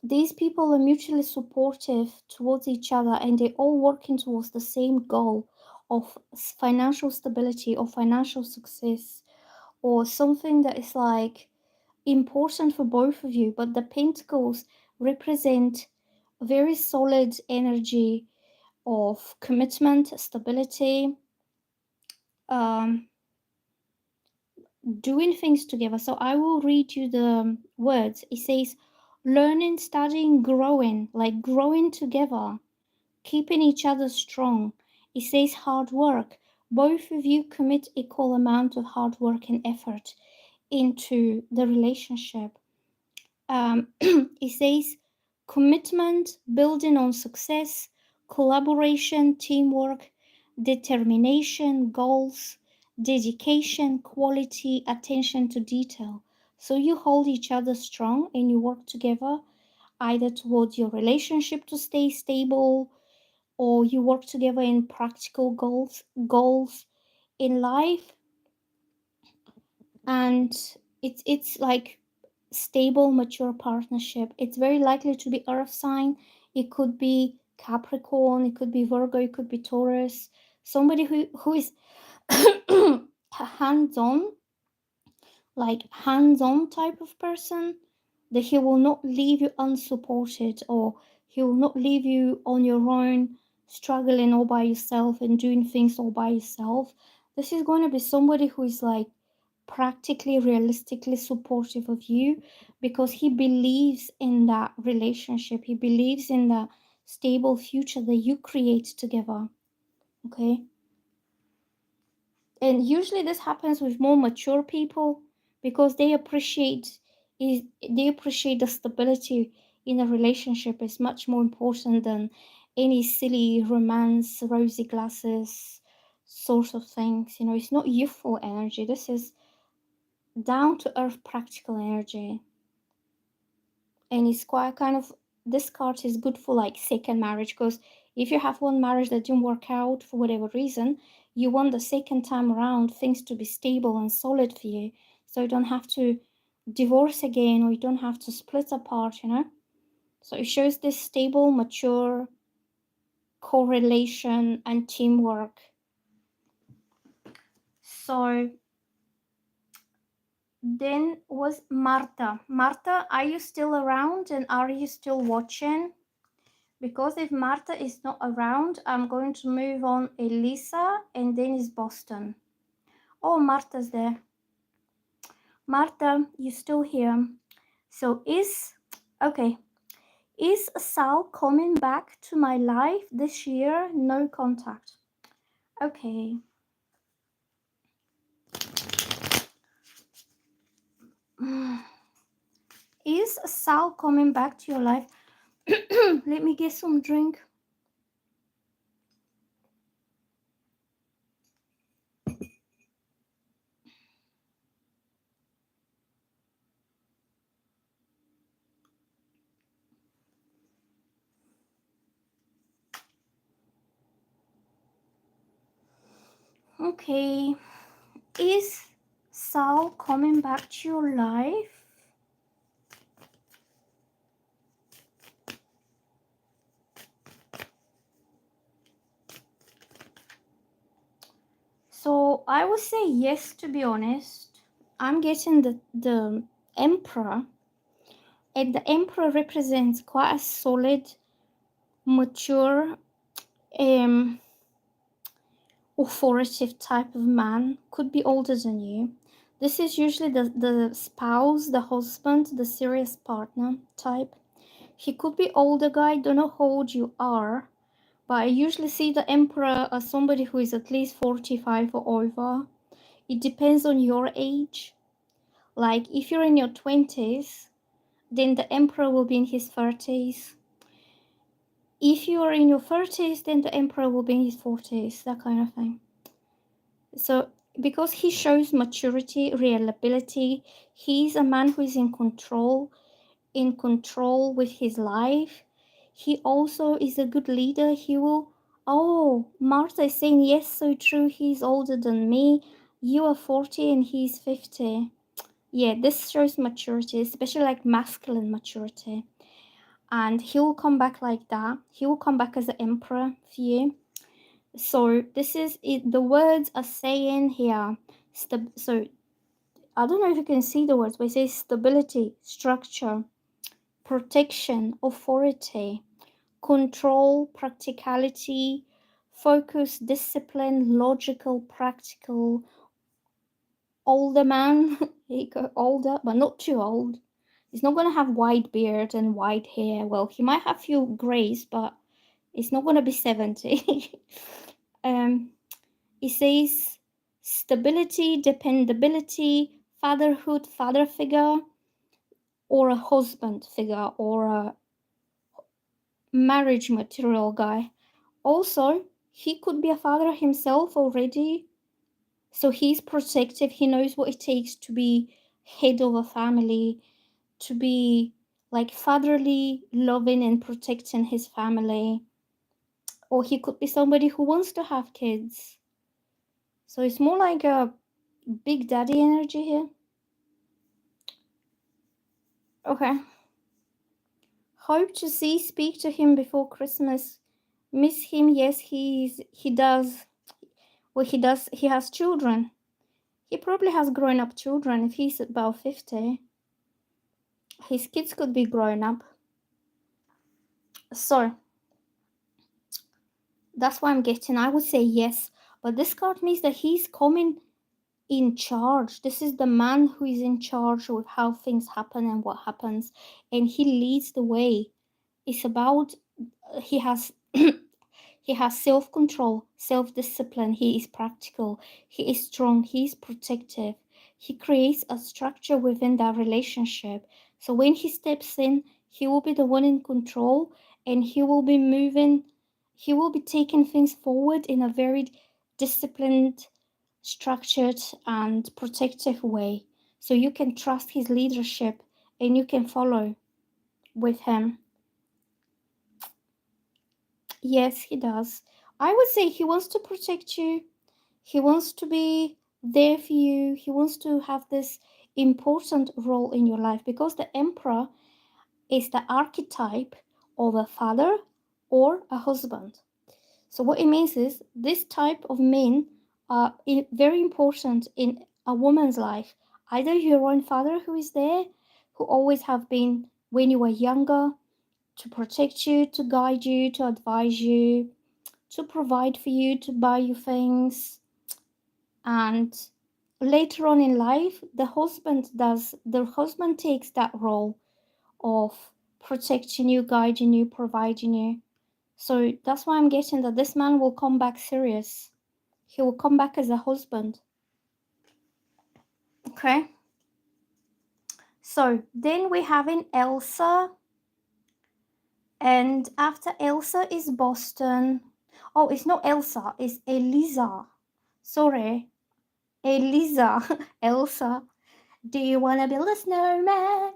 A: These people are mutually supportive towards each other and they're all working towards the same goal of financial stability or financial success or something that is like important for both of you. But the pentacles represent a very solid energy of commitment, stability, um, doing things together. So I will read you the words. It says learning, studying, growing, like growing together, keeping each other strong. It says hard work. Both of you commit equal amount of hard work and effort into the relationship. It says commitment, building on success, collaboration, teamwork, determination, goals, dedication, quality, attention to detail. So you hold each other strong and you work together either towards your relationship to stay stable, or you work together in practical goals in life. And it's like stable, mature partnership. It's very likely to be earth sign. It could be Capricorn, it could be Virgo, it could be Taurus. Somebody who is hands-on, like hands-on type of person, that he will not leave you unsupported, or he will not leave you on your own, struggling all by yourself and doing things all by yourself. This is going to be somebody who is like practically, realistically supportive of you, because he believes in that relationship. He believes in the stable future that you create together. Okay. And usually this happens with more mature people, because they appreciate the stability in a relationship is much more important than any silly romance, rosy glasses sort of things. You know, it's not youthful energy. This is down to earth practical energy. And it's quite kind of, this card is good for like second marriage, because if you have one marriage that didn't work out for whatever reason, you want the second time around things to be stable and solid for you, so you don't have to divorce again, or you don't have to split apart, you know. So it shows this stable, mature correlation and teamwork. So then was Marta. Marta, are you still around and are you still watching? Because if Marta is not around, I'm going to move on Elisa and then is Boston. Oh, Marta's there. Marta, you're still here. So okay. Is Sal coming back to my life this year? No contact. Okay. Is Sal coming back to your life? Let me get some drink. Okay. Is Sal coming back to your life? So I would say yes, to be honest. I'm getting the Emperor, and the Emperor represents quite a solid, mature, authoritative type of man. Could be older than you. This is usually the spouse, the husband, the serious partner type. He could be older guy, don't know how old you are, but I usually see the Emperor as somebody who is at least 45 or over. It depends on your age. Like if you're in your 20s, then the Emperor will be in his 30s. If you are in your 30s, then the Emperor will be in his 40s, that kind of thing. So because he shows maturity, reliability, he's a man who is in control with his life. He also is a good leader. He will, oh, Martha is saying, yes, so true, he's older than me. You are 40 and he's 50. Yeah, this shows maturity, especially like masculine maturity. And he will come back like that. He will come back as the emperor for you. So this is it. The words are saying here. So I don't know if you can see the words, but it says stability, structure, protection, authority, control, practicality, focus, discipline, logical, practical. Older man, he got older, but not too old. He's not gonna have white beard and white hair. Well, he might have few grays, but it's not gonna be 70. It says stability, dependability, fatherhood, father figure, or a husband figure, or a marriage material guy. Also, he could be a father himself already, so he's protective. He knows what it takes to be head of a family, to be like fatherly, loving, and protecting his family. Or he could be somebody who wants to have kids. So it's more like a big daddy energy here. Okay. Hope to see, speak to him before Christmas. Miss him, yes, he does. Well, he does. He has children. He probably has grown up children if he's about 50. His kids could be grown up. So that's why I'm getting. I would say yes. But this card means that he's coming in charge. This is the man who is in charge with how things happen and what happens. And he leads the way. It's about he has he has self-control, self-discipline. He is practical, he is strong, he is protective. He creates a structure within that relationship. So when he steps in, he will be the one in control, and he will be moving, he will be taking things forward in a very disciplined, structured, and protective way. So you can trust his leadership and you can follow with him. Yes, he does. I would say he wants to protect you. He wants to be there for you. He wants to have this important role in your life because the emperor is the archetype of a father or a husband. So what it means is this type of men are very important in a woman's life. Either your own father who is there, who always have been when you were younger, to protect you, to guide you, to advise you, to provide for you, to buy you things. And later on in life, the husband takes that role of protecting you, guiding you, providing you. So that's why I'm getting that this man will come back serious. He will come back as a husband. Okay. So then we have in Elsa, and after Elsa is Boston. Oh, it's not Elsa, it's Eliza. Sorry, Eliza. Elsa. Do you want to build a snowman?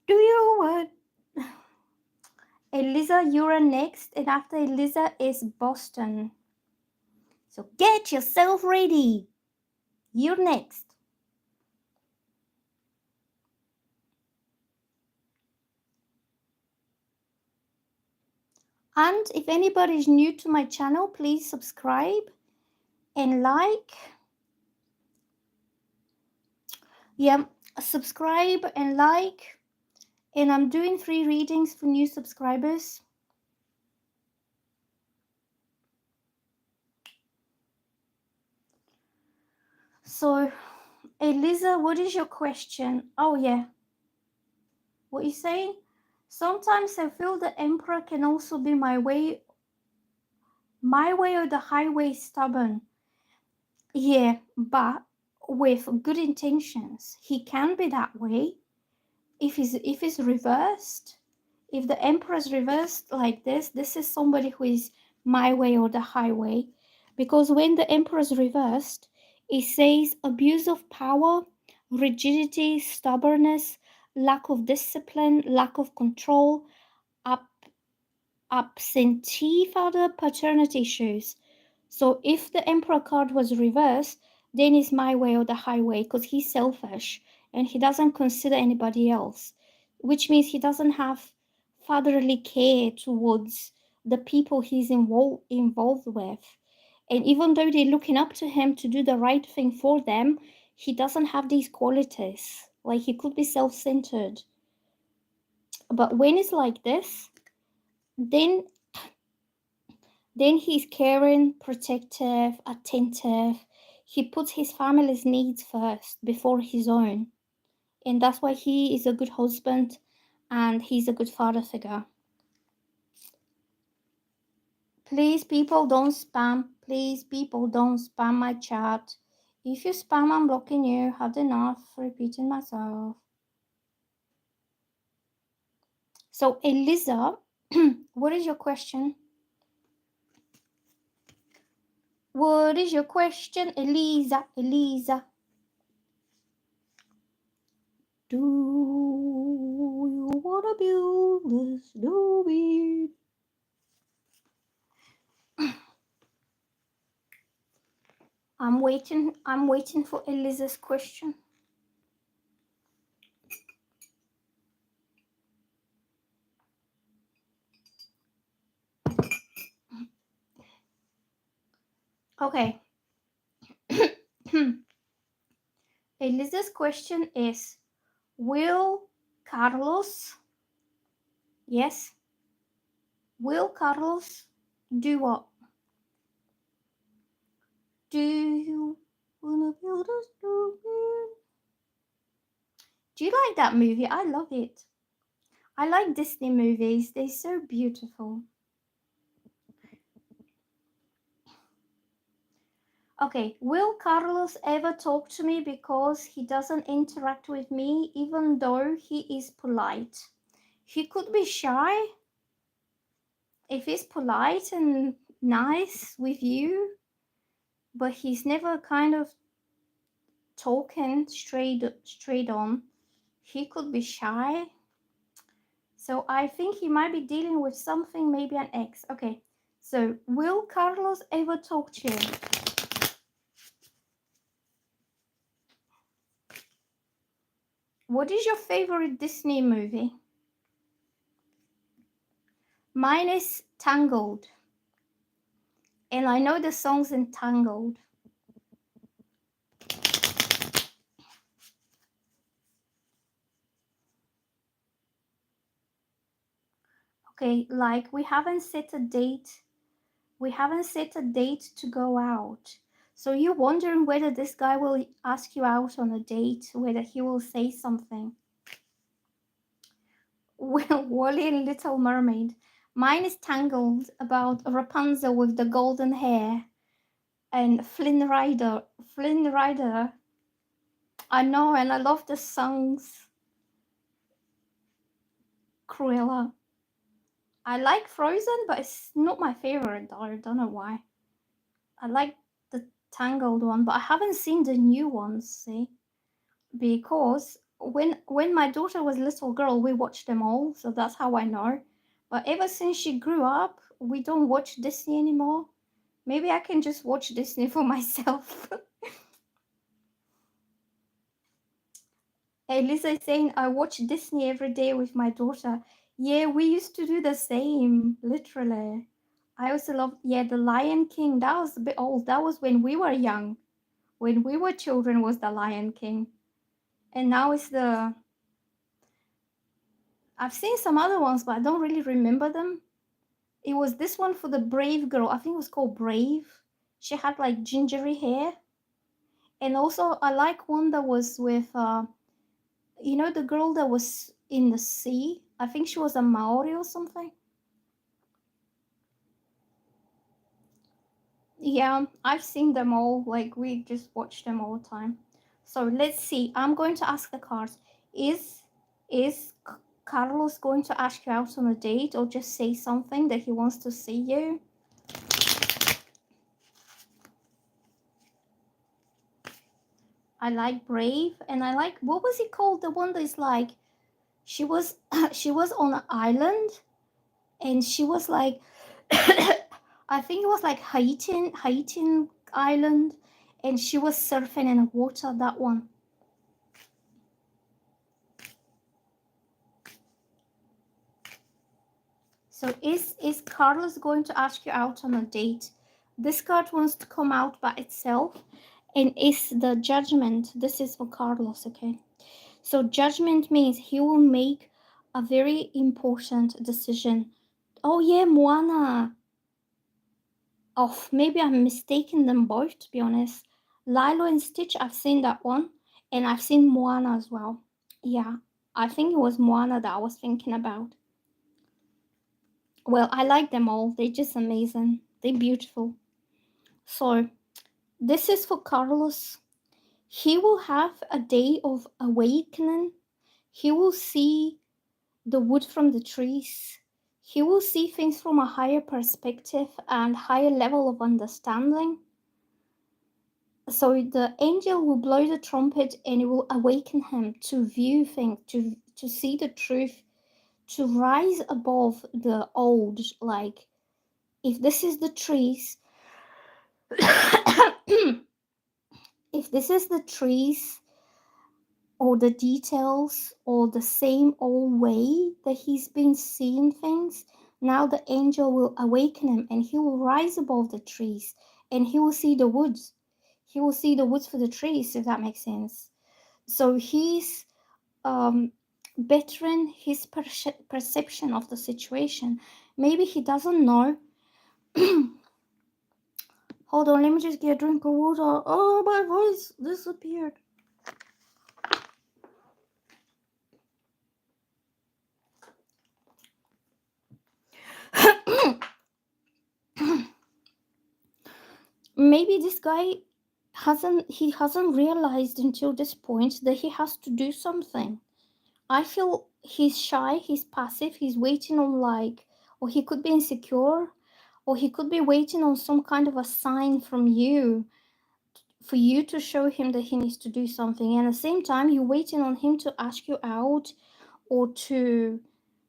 A: Do you want? Eliza, you're next, and after Eliza is Boston. So get yourself ready. You're next. And if anybody is new to my channel, please subscribe and like. Yeah, subscribe and like. And I'm doing free readings for new subscribers. So, Eliza, what is your question? Oh, yeah. What you saying? Sometimes I feel the emperor can also be my way or the highway stubborn. Yeah, but with good intentions. He can be that way if it's reversed. If the emperor is reversed like this is somebody who is my way or the highway. Because when the emperor is reversed, it says abuse of power, rigidity, stubbornness, lack of discipline, lack of control, up absentee father, paternity issues. So if the emperor card was reversed, then it's my way or the highway because he's selfish and he doesn't consider anybody else, which means he doesn't have fatherly care towards the people he's involved with. And even though they're looking up to him to do the right thing for them, he doesn't have these qualities. Like he could be self-centered. But when it's like this, then he's caring, protective, attentive. He puts his family's needs first before his own. And that's why he is a good husband and he's a good father figure. Please, people, don't spam. Please, people, don't spam my chat. If you spam, I'm blocking you. Had enough repeating myself. So, Eliza, what is your question? What is your question, Elisa? Elisa. Do you wanna build a snowman? I'm waiting for Elisa's question. Okay. Elisa's question is, will Carlos, yes, will Carlos do what? Do you wanna build a snowman? Do you like that movie? I love it. I like Disney movies. They're so beautiful. Okay, will Carlos ever talk to me because he doesn't interact with me even though he is polite? He could be shy. If he's polite and nice with you, but he's never kind of talking straight on, he could be shy. So I think he might be dealing with something, maybe an ex. Okay, so will Carlos ever talk to you? What is your favorite Disney movie? Mine is Tangled. And I know the songs in Tangled. Okay, like we haven't set a date. We haven't set a date to go out. So you're wondering whether this guy will ask you out on a date, whether he will say something. Well, Wally and Little Mermaid. Mine is Tangled, about Rapunzel with the golden hair and Flynn Rider. Flynn Rider. I know, and I love the songs. Cruella. I like Frozen, but it's not my favorite though. I don't know why. I like the Tangled one, but I haven't seen the new ones, see? Because when my daughter was a little girl, we watched them all, so that's how I know. But ever since she grew up, we don't watch Disney anymore. Maybe I can just watch Disney for myself. Elisa is saying I watch Disney every day with my daughter. Yeah, we used to do the same, literally. I also love, yeah, The Lion King. That was a bit old. That was when we were young. When we were children was The Lion King. And now it's the... I've seen some other ones, but I don't really remember them. It was this one for the brave girl. I think it was called Brave. She had like gingery hair. And also I like one that was with, you know, the girl that was in the sea. I think she was a Maori or something. Yeah, I've seen them all. Like, we just watch them all the time. So let's see. I'm going to ask the cards. Is Carlos going to ask you out on a date or just say something that he wants to see you? I like Brave, and I like, what was it called? The one that is like, she was she was on an island, and she was like, I think it was like Haitian island, and she was surfing in the water. That one. So is Carlos going to ask you out on a date? This card wants to come out by itself, and is the Judgment. This is for Carlos, okay? So Judgment means he will make a very important decision. Oh yeah, Moana. Oh, maybe I'm mistaking them both, to be honest. Lilo and Stitch, I've seen that one, and I've seen Moana as well. Yeah, I think it was Moana that I was thinking about. Well, I like them all. They're just amazing. They're beautiful. So, this is for Carlos. He will have a day of awakening. He will see the wood from the trees. He will see things from a higher perspective and higher level of understanding. So the angel will blow the trumpet and it will awaken him to view things, to see the truth, to rise above the old. Like, if this is the trees, if this is the trees or the details or the same old way that he's been seeing things, now the angel will awaken him and he will rise above the trees and he will see the woods. He will see the woods for the trees, if that makes sense. So he's bettering his perception of the situation. Maybe he doesn't know. Hold on, let me just get a drink of water. Oh, my voice disappeared. Maybe this guy hasn't realized until this point that he has to do something. I feel he's shy, he's passive, he's waiting on, like, or he could be insecure, or he could be waiting on some kind of a sign from you for you to show him that he needs to do something. And at the same time, you're waiting on him to ask you out or to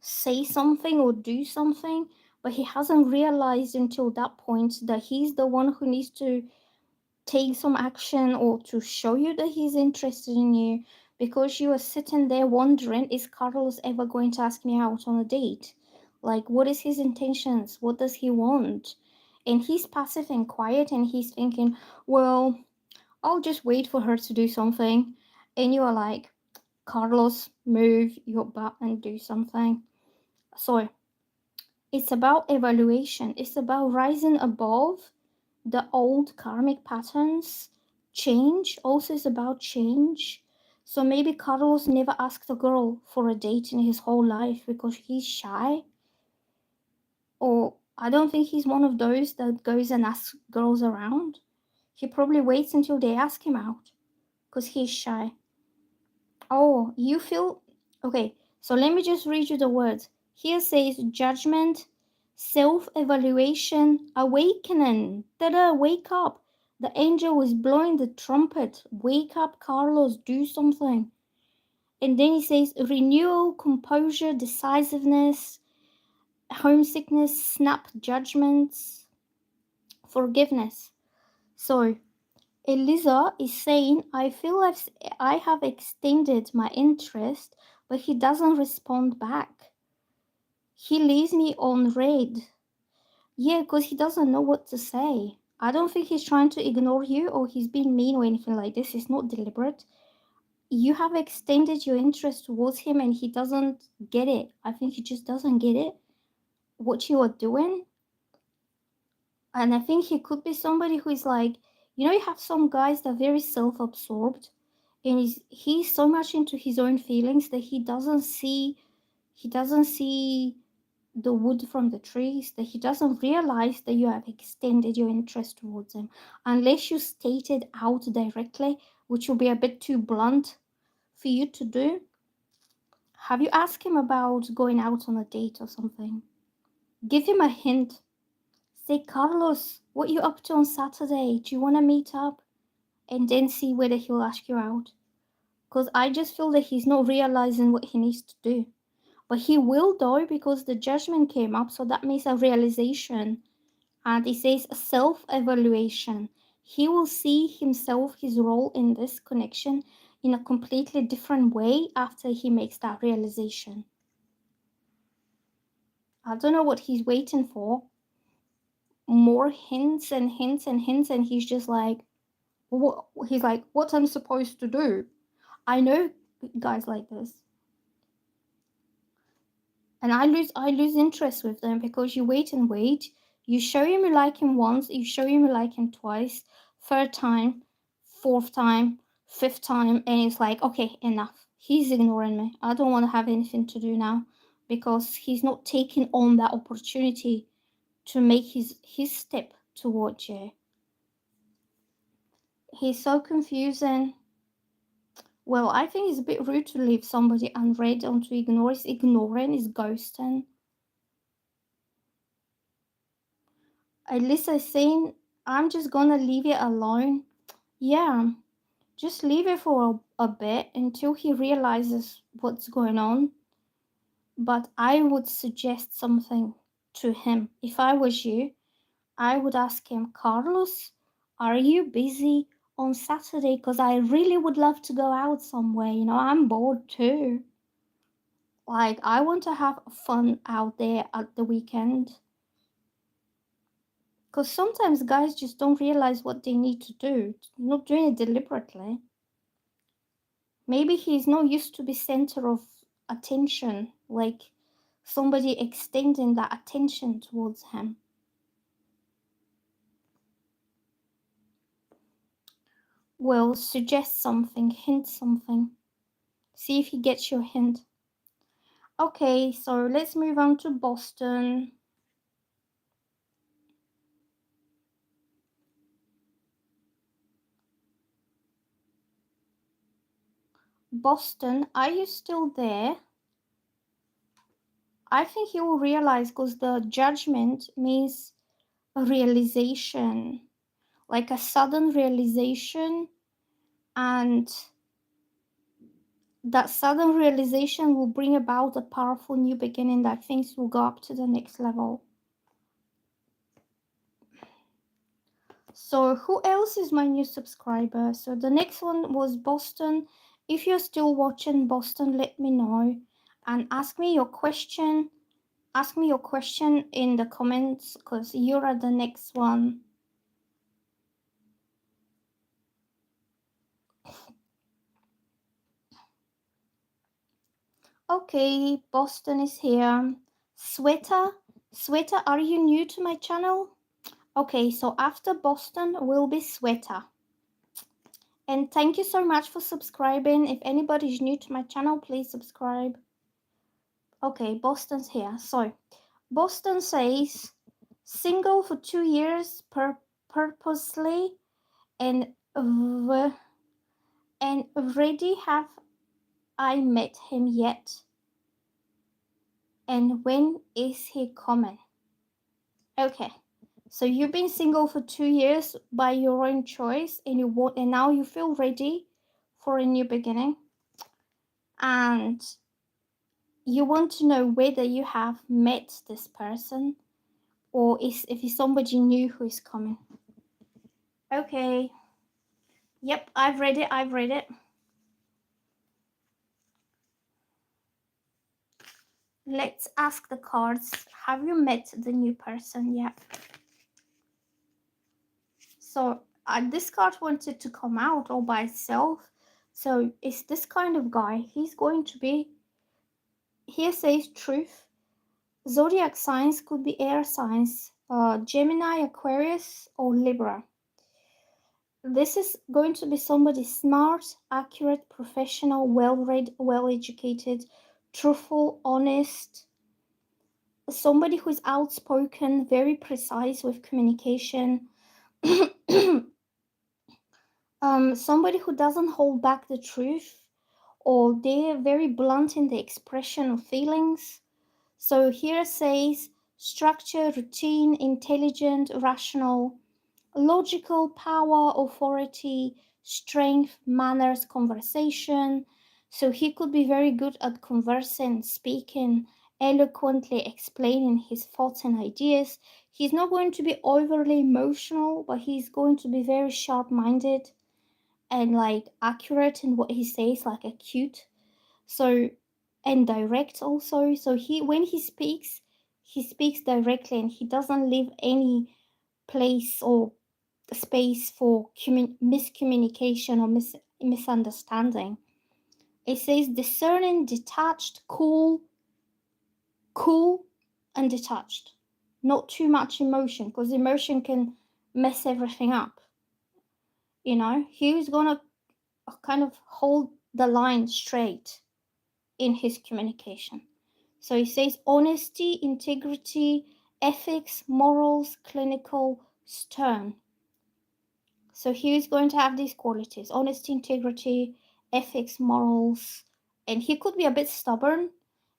A: say something or do something, but he hasn't realized until that point that he's the one who needs to take some action or to show you that he's interested in you, because you are sitting there wondering, is Carlos ever going to ask me out on a date? Like, what is his intentions? What does he want? And he's passive and quiet and he's thinking, well, I'll just wait for her to do something. And you are like, Carlos, move your butt and do something. So it's about evaluation, it's about rising above the old karmic patterns. Change also is about change. So maybe Carlos never asked a girl for a date in his whole life because he's shy. Or I don't think he's one of those that goes and asks girls around. He probably waits until they ask him out because he's shy. Oh, you feel. Okay, so let me just read you the words. Here says judgment, self evaluation, awakening. Ta-da, wake up. The angel was blowing the trumpet. Wake up, Carlos, do something. And then he says renewal, composure, decisiveness, homesickness, snap judgments, forgiveness. So Eliza is saying, I feel I have extended my interest, but he doesn't respond back. He leaves me on red. Yeah, because he doesn't know what to say. I don't think he's trying to ignore you or he's being mean or anything like this. It's not deliberate. You have extended your interest towards him and he doesn't get it. I think he just doesn't get it, what you are doing. And I think he could be somebody who is like, you have some guys that are very self-absorbed, and he's so much into his own feelings that he doesn't see the wood from the trees, that he doesn't realize that you have extended your interest towards him unless you state it out directly, which will be a bit too blunt for you to do. Have you asked him about going out on a date or something? Give him a hint. Say, Carlos, what you up to on Saturday? Do you want to meet up? And then see whether he'll ask you out. Because I just feel that he's not realizing what he needs to do. But he will, though, because the judgment came up, so that means a realization. And it says a self-evaluation. He will see himself, his role in this connection, in a completely different way after he makes that realization. I don't know what he's waiting for. More hints and hints and hints, and he's just like, he's like, what I'm supposed to do? I know guys like this, and I lose interest with them because you wait and wait. You show him you like him once, you show him you like him twice, third time, fourth time, fifth time, and it's like, okay, enough. He's ignoring me. I don't want to have anything to do now because he's not taking on that opportunity to make his step towards you. He's so confusing. Well, I think it's a bit rude to leave somebody unread or to ignore. It's ignoring, it's ghosting. Alyssa is saying, I'm just gonna leave it alone. Yeah, just leave it for a bit until he realizes what's going on. But I would suggest something to him. If I was you, I would ask him, Carlos, are you busy on Saturday? Because I really would love to go out somewhere. I'm bored too. Like, I want to have fun out there at the weekend. Because sometimes guys just don't realize what they need to do, not doing it deliberately. Maybe he's not used to be center of attention, like somebody extending that attention towards him. Well, suggest something, hint something. See if he gets your hint. Okay, so let's move on to Boston. Boston, are you still there? I think he will realize because the judgment means a realization, like a sudden realization, and that sudden realization will bring about a powerful new beginning that things will go up to the next level. So who else is my new subscriber? So the next one was Boston. If you're still watching Boston, let me know and ask me your question. Ask me your question in the comments because you're at the next one. Okay, Boston is here. Sweater, are you new to my channel? Okay, so after Boston will be Sweater. And thank you so much for subscribing. If anybody is new to my channel, please subscribe. Okay, Boston's here. So, Boston says, single for 2 years purposely and already have I met him yet? And when is he coming? Okay. So you've been single for 2 years by your own choice and now you feel ready for a new beginning. And you want to know whether you have met this person or if it's somebody new who is coming. Okay. Yep, I've read it. Let's ask the cards. Have you met the new person yet? So this card wanted to come out all by itself. So it's this kind of guy. He's going to be, here says truth. Zodiac signs could be air signs, Gemini, Aquarius, or Libra. This is going to be somebody smart, accurate, professional, well-read, well-educated, truthful, honest, somebody who is outspoken, very precise with communication, somebody who doesn't hold back the truth, or they're very blunt in the expression of feelings. So here it says structure, routine, intelligent, rational, logical, power, authority, strength, manners, conversation. So he could be very good at conversing, speaking, eloquently explaining his thoughts and ideas. He's not going to be overly emotional, but he's going to be very sharp minded and like accurate in what he says, like acute. So and direct also. So when he speaks directly and he doesn't leave any place or space for miscommunication or misunderstanding. It says discerning, detached, cool, and detached. Not too much emotion, because emotion can mess everything up. He's gonna kind of hold the line straight in his communication. So he says honesty, integrity, ethics, morals, clinical, stern. So he is going to have these qualities: honesty, integrity, ethics, morals, and he could be a bit stubborn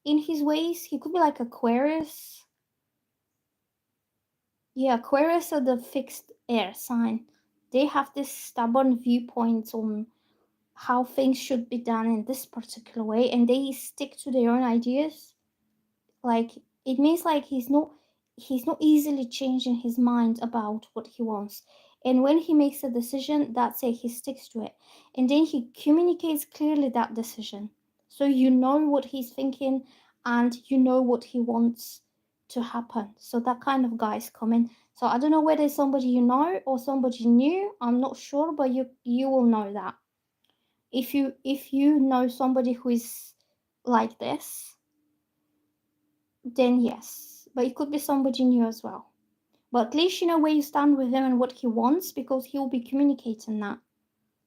A: in his ways. He could be like Aquarius. Yeah, Aquarius are the fixed air sign. they have this stubborn viewpoint on how things should be done in this particular way, and they stick to their own ideas. Like, it means like he's not easily changing his mind about what he wants. And when he makes a decision, that's it, he sticks to it. And then he communicates clearly that decision. So you know what he's thinking and you know what he wants to happen. So that kind of guy is coming. So I don't know whether it's somebody you know or somebody new. I'm not sure, but you will know that. If you know somebody who is like this, then yes. But it could be somebody new as well. But at least you know where you stand with him and what he wants, because he will be communicating that.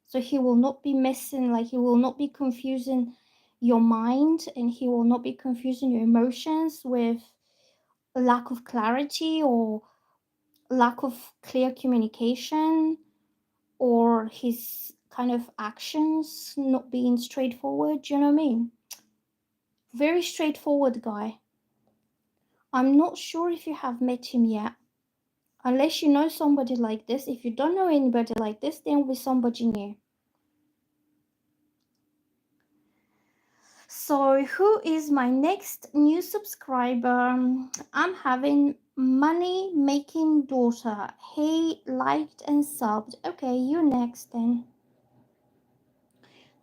A: So he will not be missing, like, he will not be confusing your mind, and he will not be confusing your emotions with lack of clarity or lack of clear communication, or his kind of actions not being straightforward. Do you know what I mean? Very straightforward guy. I'm not sure if you have met him yet. Unless you know somebody like this. If you don't know anybody like this, then with somebody new. So who is my next new subscriber? I'm having money making daughter. Hey, liked and subbed. Okay, you next then.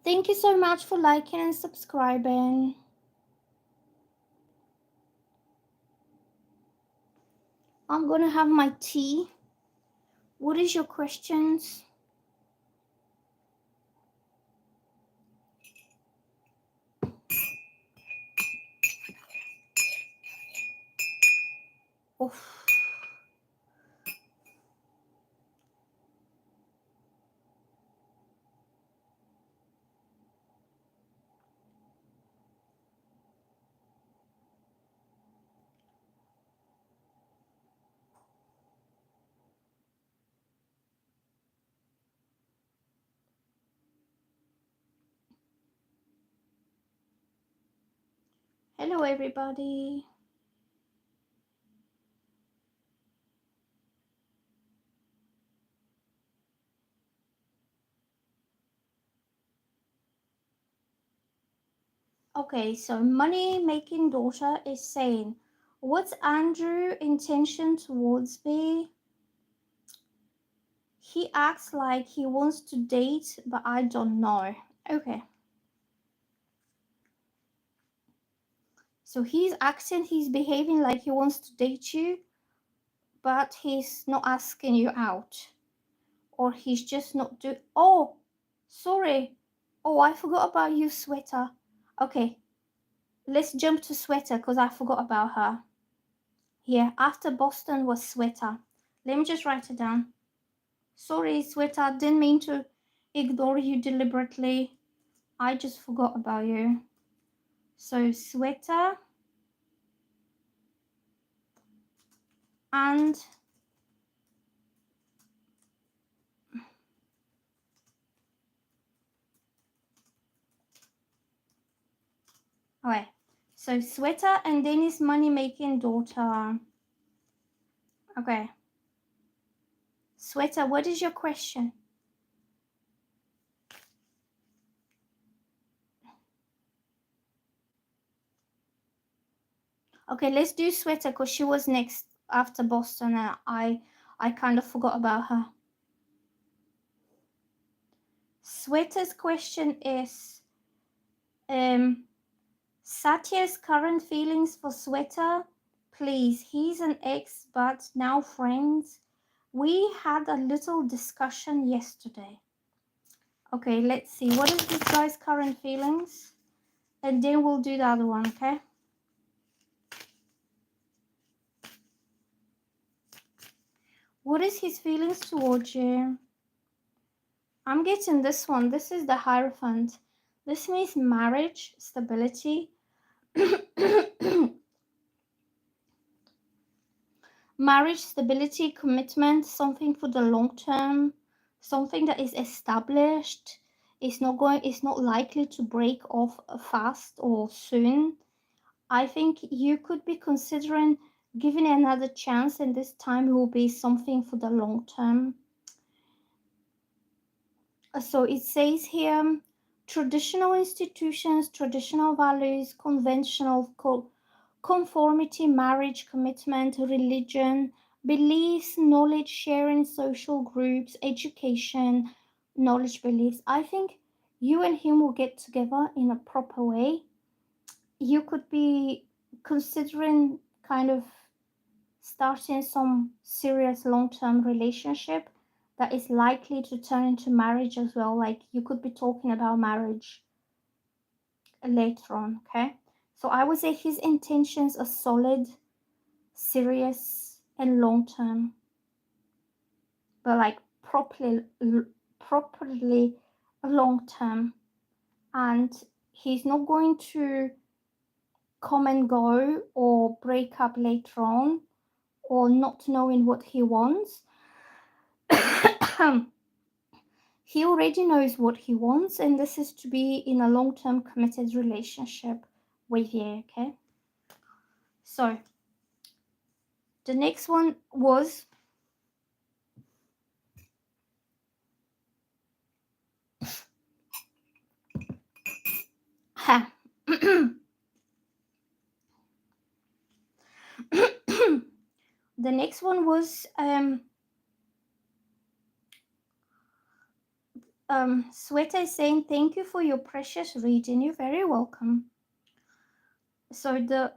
A: Thank you so much for liking and subscribing. I'm gonna have my tea. What is your questions? Oof. Hello everybody. Okay, so money making daughter is saying, what's Andrew intention towards me? He acts like he wants to date, but I don't know. Okay. So he's behaving like he wants to date you, but he's not asking you out. Or he's just not oh, sorry. Oh, I forgot about you, Sweater. Okay, let's jump to Sweater because I forgot about her. Yeah, after Boston was Sweater. Let me just write it down. Sorry, Sweater, didn't mean to ignore you deliberately. I just forgot about you. So, Sweater and okay. So, Sweater and Dennis money making daughter. Okay. Sweater, what is your question? Okay, let's do Sweater because she was next after Boston and I kind of forgot about her. Sweater's question is Satya's current feelings for Sweater. Please, he's an ex but now friends. We had a little discussion yesterday. Okay, let's see. What is this guy's current feelings? And then we'll do the other one, okay? What is his feelings towards you? I'm getting this one. This is the Hierophant. This means marriage, stability. Marriage, stability, commitment, something for the long term, something that is established. It's not likely to break off fast or soon. I think you could be considering giving it another chance, and this time it will be something for the long term. So it says here traditional institutions, traditional values, conventional conformity, marriage, commitment, religion, beliefs, knowledge sharing, social groups, education, knowledge, beliefs. I think you and him will get together in a proper way. You could be considering kind of starting some serious long-term relationship that is likely to turn into marriage as well. Like you could be talking about marriage later on, okay? So I would say his intentions are solid, serious, and long-term, but like properly long-term. And he's not going to come and go or break up later on or not knowing what he wants. He already knows what he wants, and this is to be in a long term committed relationship with you, okay? So, the next one was the next one was Sweta is saying thank you for your precious reading. You're very welcome. So the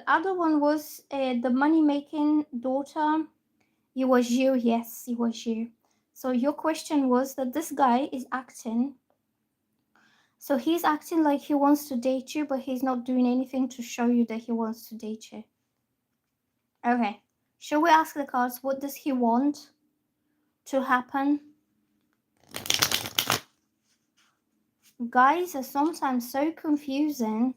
A: other one was the money making daughter. It was you, yes, it was you. So your question was that this guy is acting. So he's acting like he wants to date you, but he's not doing anything to show you that he wants to date you. Okay. Shall we ask the cards what does he want to happen? Guys are sometimes so confusing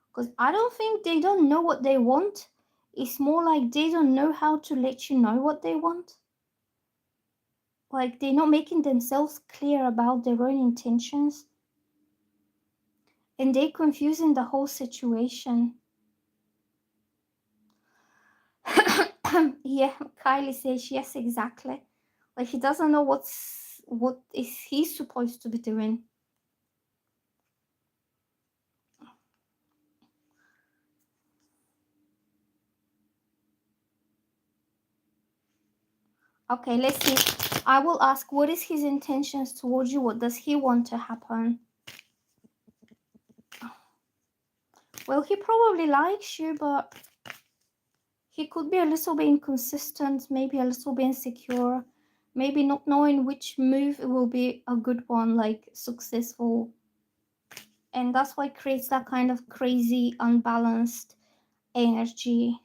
A: because I don't think they don't know what they want. It's more like they don't know how to let you know what they want. Like they're not making themselves clear about their own intentions. And they're confusing the whole situation. Yeah, Kylie says yes, exactly. Like he doesn't know what is he supposed to be doing. Okay, let's see. I will ask what is his intentions towards you? What does he want to happen? Well, he probably likes you, but he could be a little bit inconsistent, maybe a little bit insecure, maybe not knowing which move will be a good one, like successful. And that's why it creates that kind of crazy, unbalanced energy.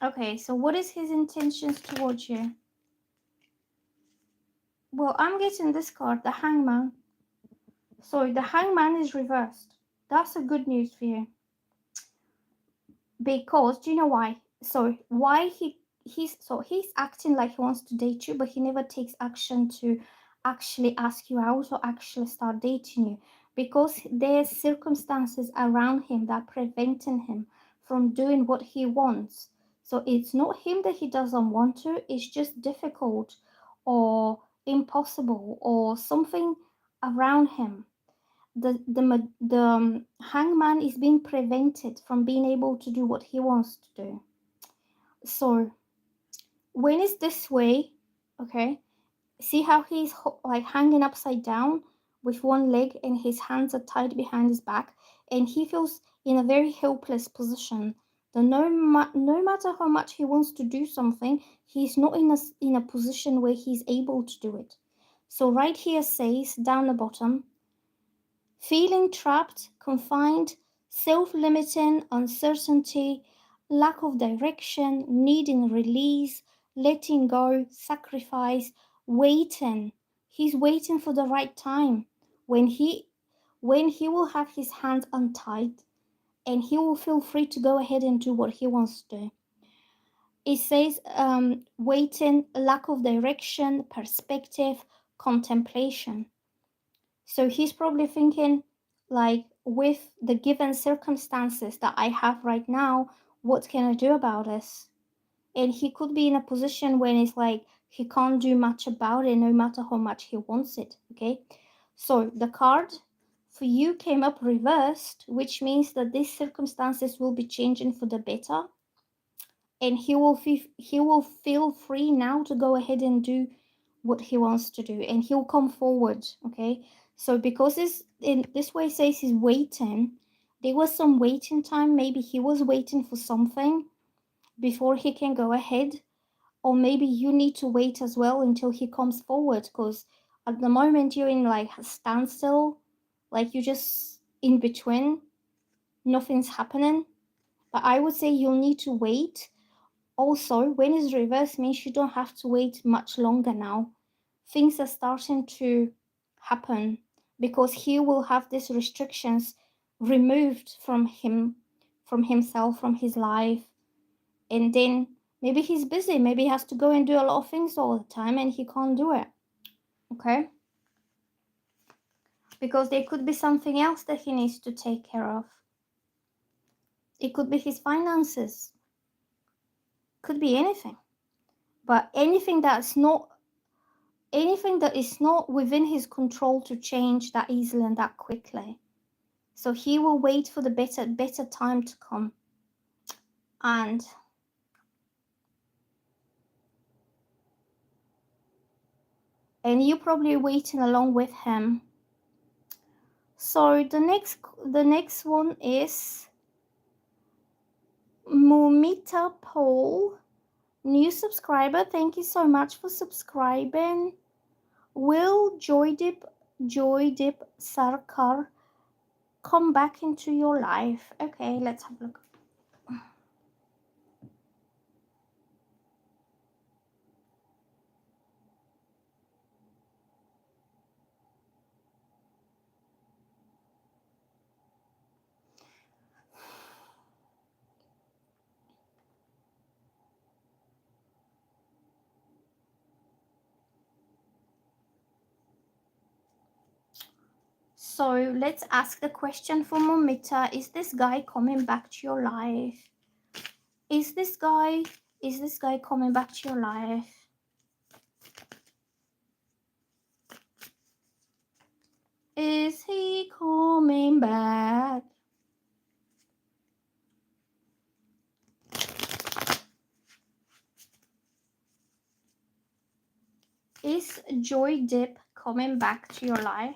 A: Okay, so what is his intentions towards you? Well, I'm getting this card, the Hangman. So the Hangman is reversed. That's a good news for you. Because do you know why? So why he's acting like he wants to date you, but he never takes action to actually ask you out or actually start dating you. Because there's circumstances around him that preventing him from doing what he wants. So it's not him that he doesn't want to, it's just difficult or impossible or something around him. The hangman is being prevented from being able to do what he wants to do. So when it's this way, okay, see how he's like hanging upside down with one leg and his hands are tied behind his back, and he feels in a very helpless position. That no matter how much he wants to do something, he's not in a position where he's able to do it. So right here says down the bottom, feeling trapped, confined, self limiting, uncertainty, lack of direction, needing release, letting go, sacrifice, waiting. He's waiting for the right time when he will have his hands untied and he will feel free to go ahead and do what he wants to do. It says waiting, lack of direction, perspective, contemplation. So he's probably thinking, like, with the given circumstances that I have right now, what can I do about this? and he could be in a position when it's like he can't do much about it no matter how much he wants it. Okay, so the card for you came up reversed, which means that these circumstances will be changing for the better, and he will feel free now to go ahead and do what he wants to do, and he'll come forward. Okay, so because this way says he's waiting, there was some waiting time. Maybe he was waiting for something before he can go ahead, or maybe you need to wait as well until he comes forward, because at the moment you're in like a standstill, like you're just in between, nothing's happening. But I would say you'll need to wait. Also, when it's reversed means you don't have to wait much longer now. Things are starting to happen because he will have these restrictions removed from him, from himself, from his life. And then maybe he's busy, maybe he has to go and do a lot of things all the time and he can't do it. Okay? Because there could be something else that he needs to take care of. It could be his finances. Could be anything. But anything that is not within his control to change that easily and that quickly. So he will wait for the better time to come. And you're probably waiting along with him. So the next one is Mumita Paul, new subscriber. Thank you so much for subscribing. Will Joydip Sarkar come back into your life? Okay, let's have a look. So let's ask the question for Momita. Is this guy coming back to your life? Is this guy coming back to your life? Is he coming back? Is Joy Dip coming back to your life?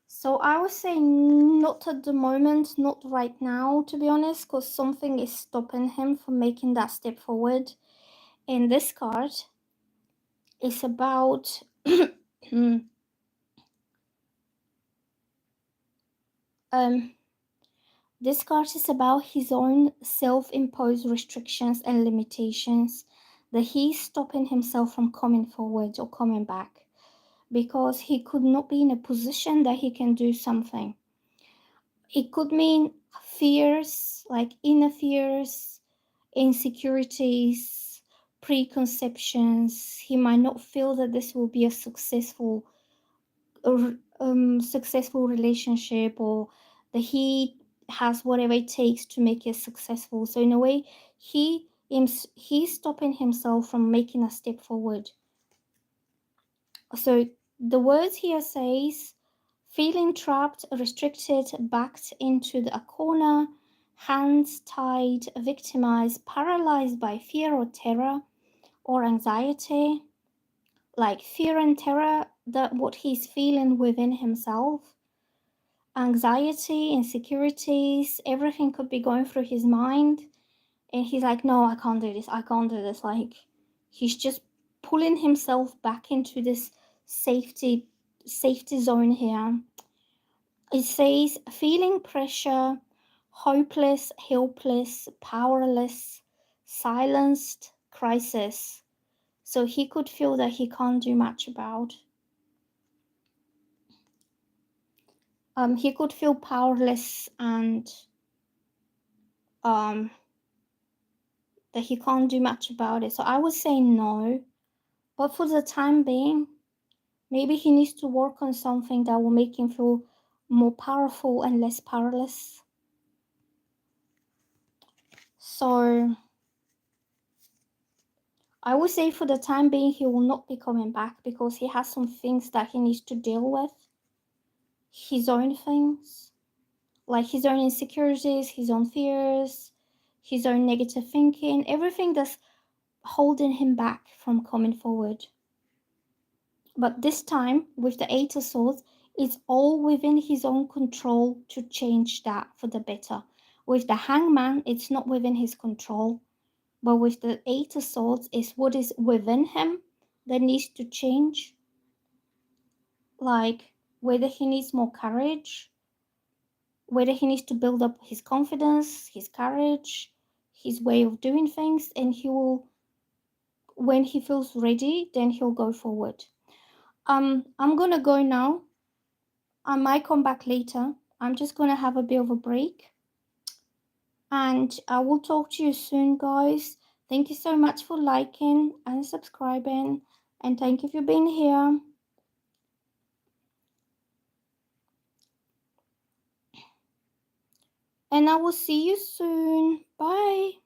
A: So I would say not at the moment, not right now, to be honest, because something is stopping him from making that step forward. And this card is about this card is about his own self-imposed restrictions and limitations that he's stopping himself from coming forward or coming back because he could not be in a position that he can do something. It could mean fears, like inner fears, insecurities, preconceptions. He might not feel that this will be a successful relationship, or that he has whatever it takes to make it successful. So in a way, he's stopping himself from making a step forward. So the words here says, feeling trapped, restricted, backed into a corner, hands tied, victimized, paralyzed by fear or terror or anxiety, like fear and terror, that what he's feeling within himself, anxiety, insecurities, everything could be going through his mind, and he's like, no, I can't do this. Like he's just pulling himself back into this safety zone here. It says feeling pressure, hopeless, helpless, powerless, silenced, crisis. So he could feel that he can't do much about. he could feel powerless and um, that he can't do much about it. So I would say no. But for the time being, maybe he needs to work on something that will make him feel more powerful and less powerless. So I would say for the time being, he will not be coming back because he has some things that he needs to deal with. His own things, like his own insecurities, his own fears, his own negative thinking, everything that's holding him back from coming forward. But this time, with the Eight of Swords, it's all within his own control to change that for the better. With the Hangman, it's not within his control. But with the Eight of Swords, it's what is within him that needs to change. Like whether he needs more courage, whether he needs to build up his confidence, his courage, his way of doing things, and he will, when he feels ready, then he'll go forward. I'm gonna go now. I might come back later. I'm just gonna have a bit of a break. And I will talk to you soon, guys. Thank you so much for liking and subscribing. And thank you for being here. And I will see you soon. Bye.